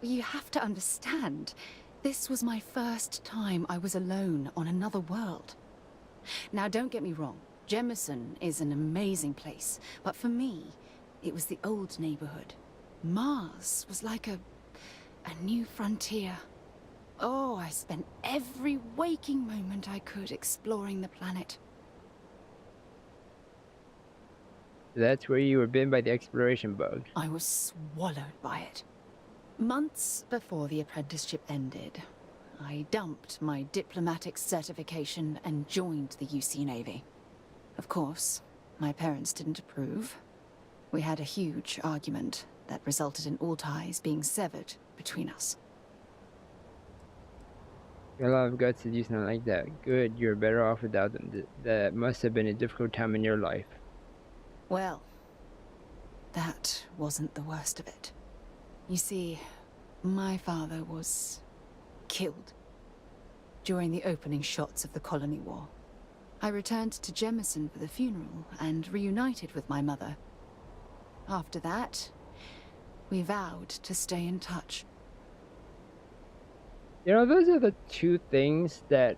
You have to understand, this was my first time I was alone on another world. Now, don't get me wrong. Jemison is an amazing place, but for me, it was the old neighborhood. Mars was like a new frontier. Oh, I spent every waking moment I could exploring the planet. That's where you were bitten by the exploration bug. I was swallowed by it. Months before the apprenticeship ended, I dumped my diplomatic certification and joined the UC Navy. Of course, my parents didn't approve. We had a huge argument that resulted in all ties being severed between us. A lot of guts to do something like that. Good, you're better off without them. That must have been a difficult time in your life. Well, that wasn't the worst of it. You see, my father was killed during the opening shots of the Colony War. I returned to Jemison for the funeral and reunited with my mother. After that, we vowed to stay in touch. You know, those are the two things that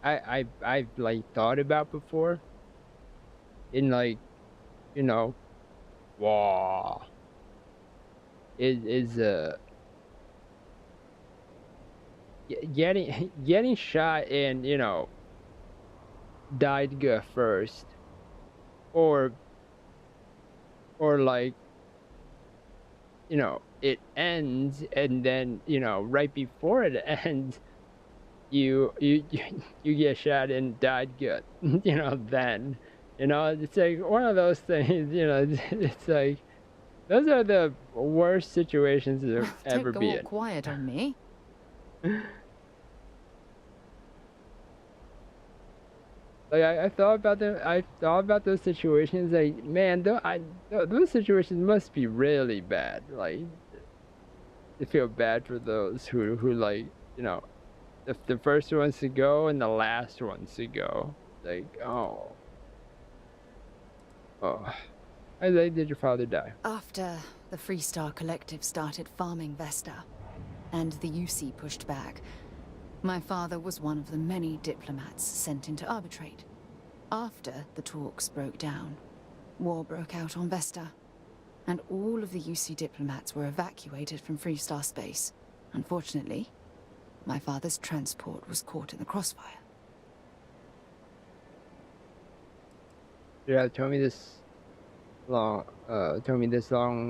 I've like thought about before. In like, you know, wow, is getting shot and, you know, died good first, or like, you know, it ends and then, you know, right before it ends, you get shot and died good. You know, then, you know, it's like one of those things. You know, it's like those are the worst situations to ever be in. Don't go all quiet on me. Like I thought about them. I thought about those situations. Like, man, those situations must be really bad. Like, I feel bad for those who like, you know, the first ones to go and the last ones to go. Like, oh. How did your father die? After the Freestar Collective started farming Vesta, and the UC pushed back, my father was one of the many diplomats sent in to arbitrate. After the talks broke down, war broke out on Vesta, and all of the UC diplomats were evacuated from Freestar space. Unfortunately, My father's transport was caught in the crossfire. Yeah, told me this long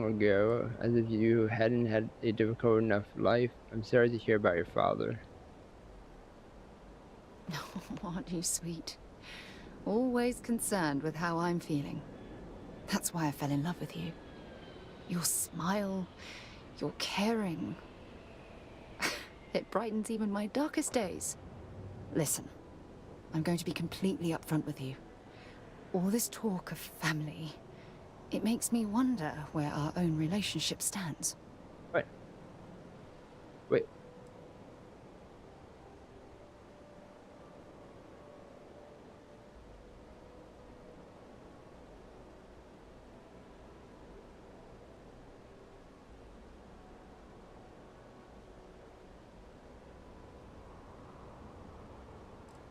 ago, as if you hadn't had a difficult enough life. I'm sorry to hear about your father. Oh, aren't you sweet? Always concerned with how I'm feeling. That's why I fell in love with you. Your smile, your caring. It brightens even my darkest days. Listen, I'm going to be completely upfront with you. All this talk of family, it makes me wonder where our own relationship stands. What? Wait.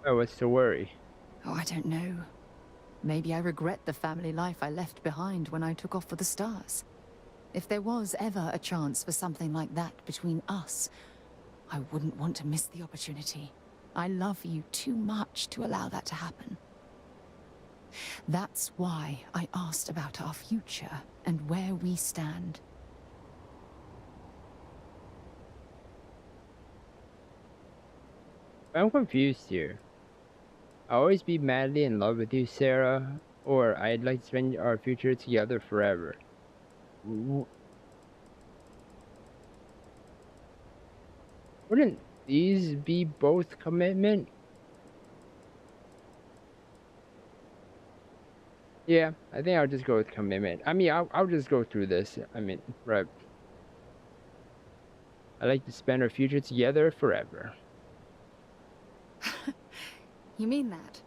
Oh, what's the worry? Oh, I don't know. Maybe I regret the family life I left behind when I took off for the stars. If there was ever a chance for something like that between us, I wouldn't want to miss the opportunity. I love you too much to allow that to happen. That's why I asked about our future and where we stand. I'm confused here. I'll always be madly in love with you, Sarah, or I'd like to spend our future together forever. Wouldn't these be both commitment? Yeah, I think I'll just go with commitment. I mean, I'll just go through this. I mean, right. I'd like to spend our future together forever. You mean that?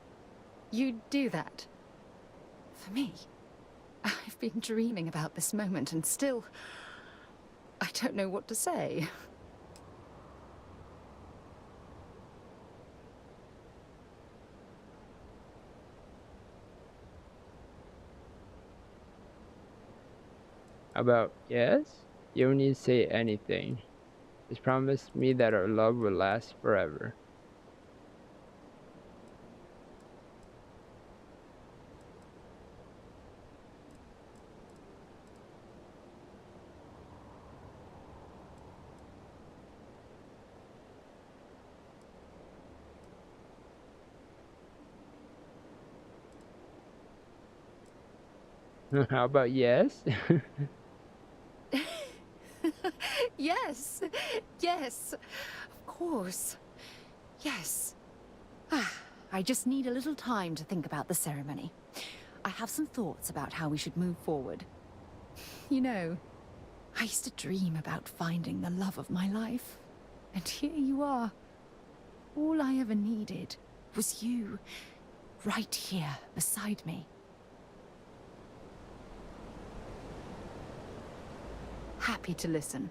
You'd do that? For me? I've been dreaming about this moment and still... I don't know what to say. How about yes? You don't need to say anything. Just promise me that our love will last forever. How about yes? Yes, yes, of course, yes. I just need a little time to think about the ceremony. I have some thoughts about how we should move forward. You know, I used to dream about finding the love of my life. And here you are. All I ever needed was you, right here beside me. Happy to listen.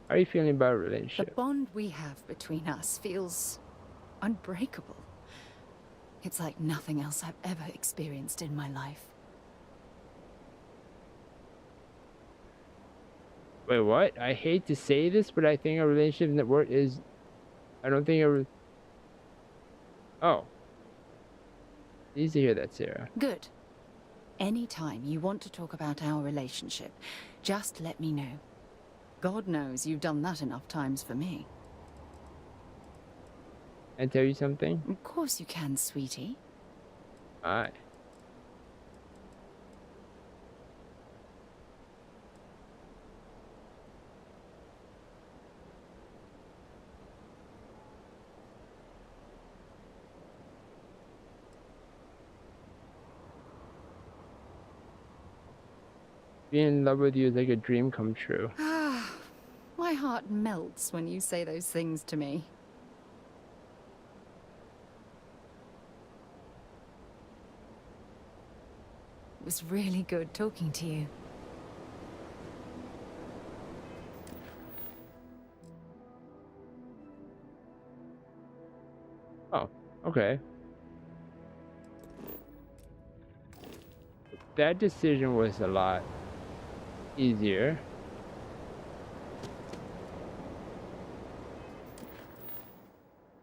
How are you feeling about a The relationship? bond we have between us feels unbreakable. It's like nothing else I've ever experienced in my life. Wait, what? I hate to say this, but I think a relationship network is... I don't think Oh. Easy to hear that, Sarah. Good. Anytime you want to talk about our relationship, just let me know. God knows you've done that enough times for me. And tell you something? Of course you can, sweetie. Alright. Being in love with you is like a dream come true. My heart melts when you say those things to me. It was really good talking to you. Oh, okay. that decision was a lot easier.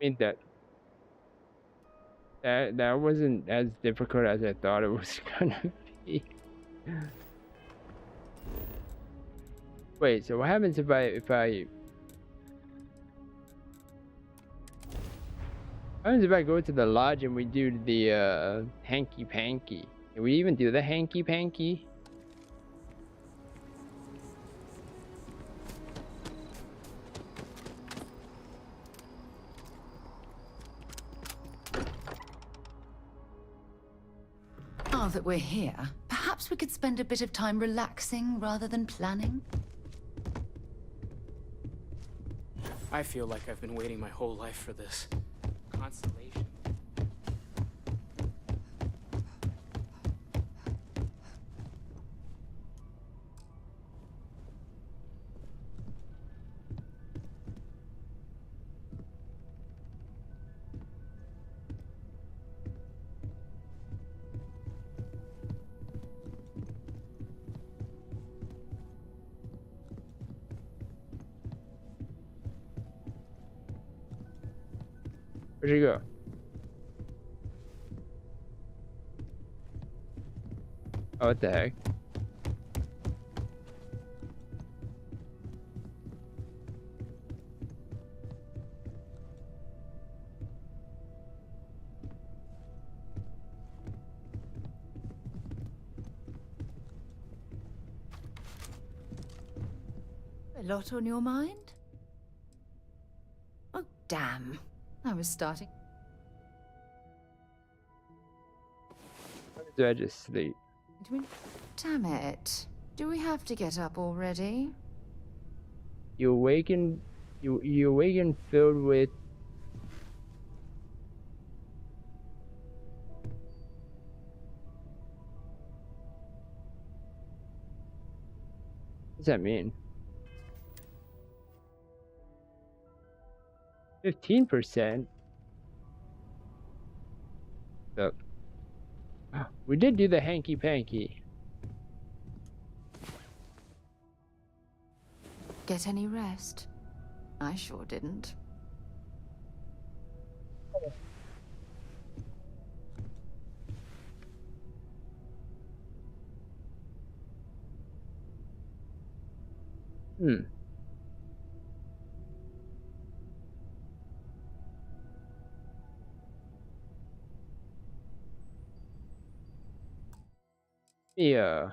I mean that wasn't as difficult as I thought it was gonna be. Wait, so what happens if I what happens if I go to the lodge and we do the hanky panky? Can we even do the hanky panky? Now that we're here, perhaps we could spend a bit of time relaxing rather than planning? I feel like I've been waiting my whole life for this. Constellation. Where'd you go? Oh, what the heck? A lot on your mind? Oh, damn. I was starting. Or do I just sleep? Damn it. Do we have to get up already? You awaken filled with what does that mean? 15%? So we did do the hanky panky. Get any rest? I sure didn't. Hmm. Yeah.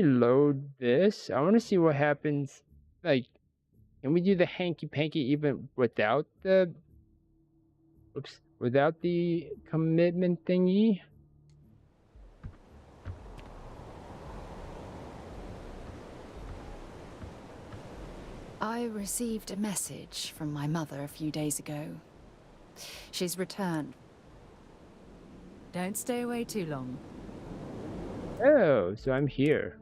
Load this. I want to see what happens. Like, can we do the hanky panky even without the without the commitment thingy? I received a message from my mother a few days ago. She's returned. Don't stay away too long. Oh, so I'm here.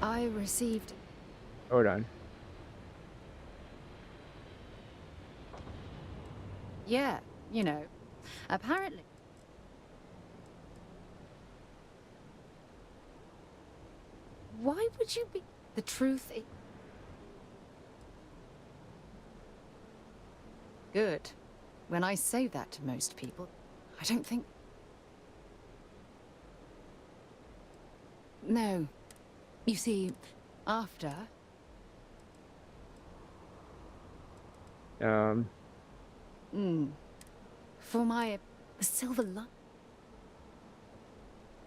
I received... Hold on. Yeah, you know, apparently... Why would you be... The truth is... Good. When I say that to most people, I don't think... No. You see, after... For my silver line...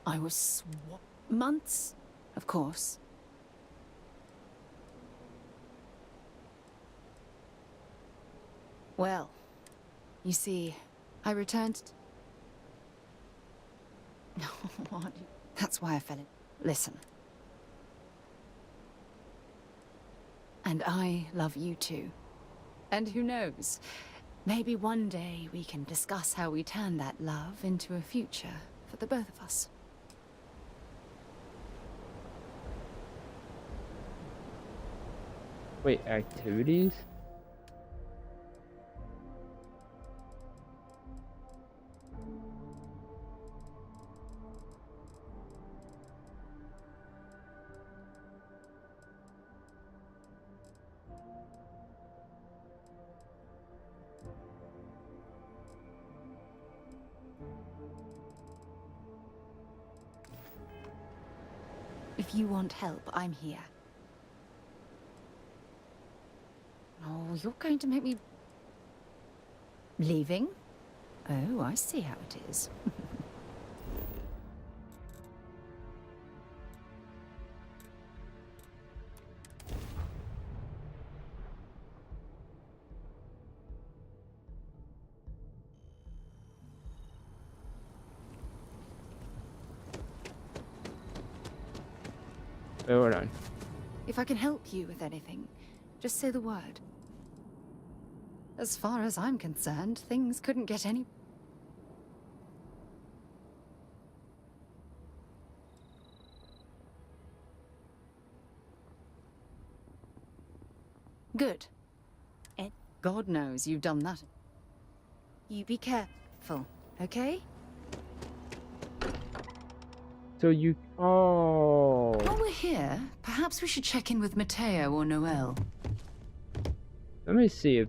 I was months of course. Well, you see, I returned... What? That's why I fell in... Listen. And I love you too. And who knows? Maybe one day we can discuss how we turn that love into a future for the both of us. Wait, activities? If you want help, I'm here. Oh, you're going to make me... Leaving? Oh, I see how it is. Wait, hold on. If I can help you with anything, just say the word. As far as I'm concerned, things couldn't get any... Good. And God knows you've done that. You be careful, okay? So you... Oh. While we're here, perhaps we should check in with Mateo or Noel. Let me see if...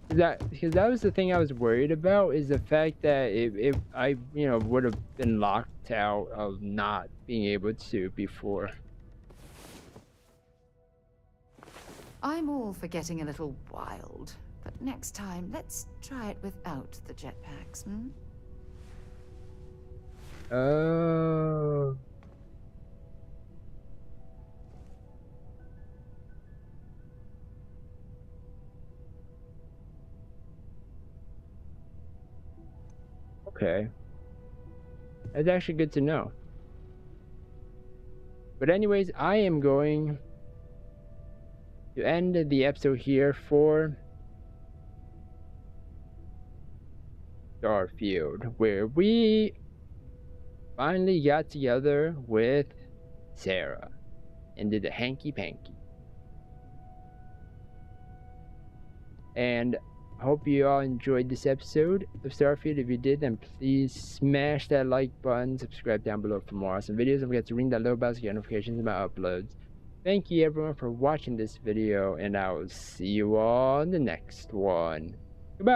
Because that was the thing I was worried about, is the fact that if I, you know, would have been locked out of not being able to before. I'm all for getting a little wild, but next time, let's try it without the jetpacks, hmm? Oh. Okay. That's actually good to know. But anyways, I am going to end the episode here for Starfield, where we finally got together with Sarah and did a hanky-panky. And I hope you all enjoyed this episode of Starfield. If you did, then please smash that like button, subscribe down below for more awesome videos, and forget to ring that little bell to get notifications about uploads. Thank you everyone for watching this video, and I will see you all in the next one. Goodbye!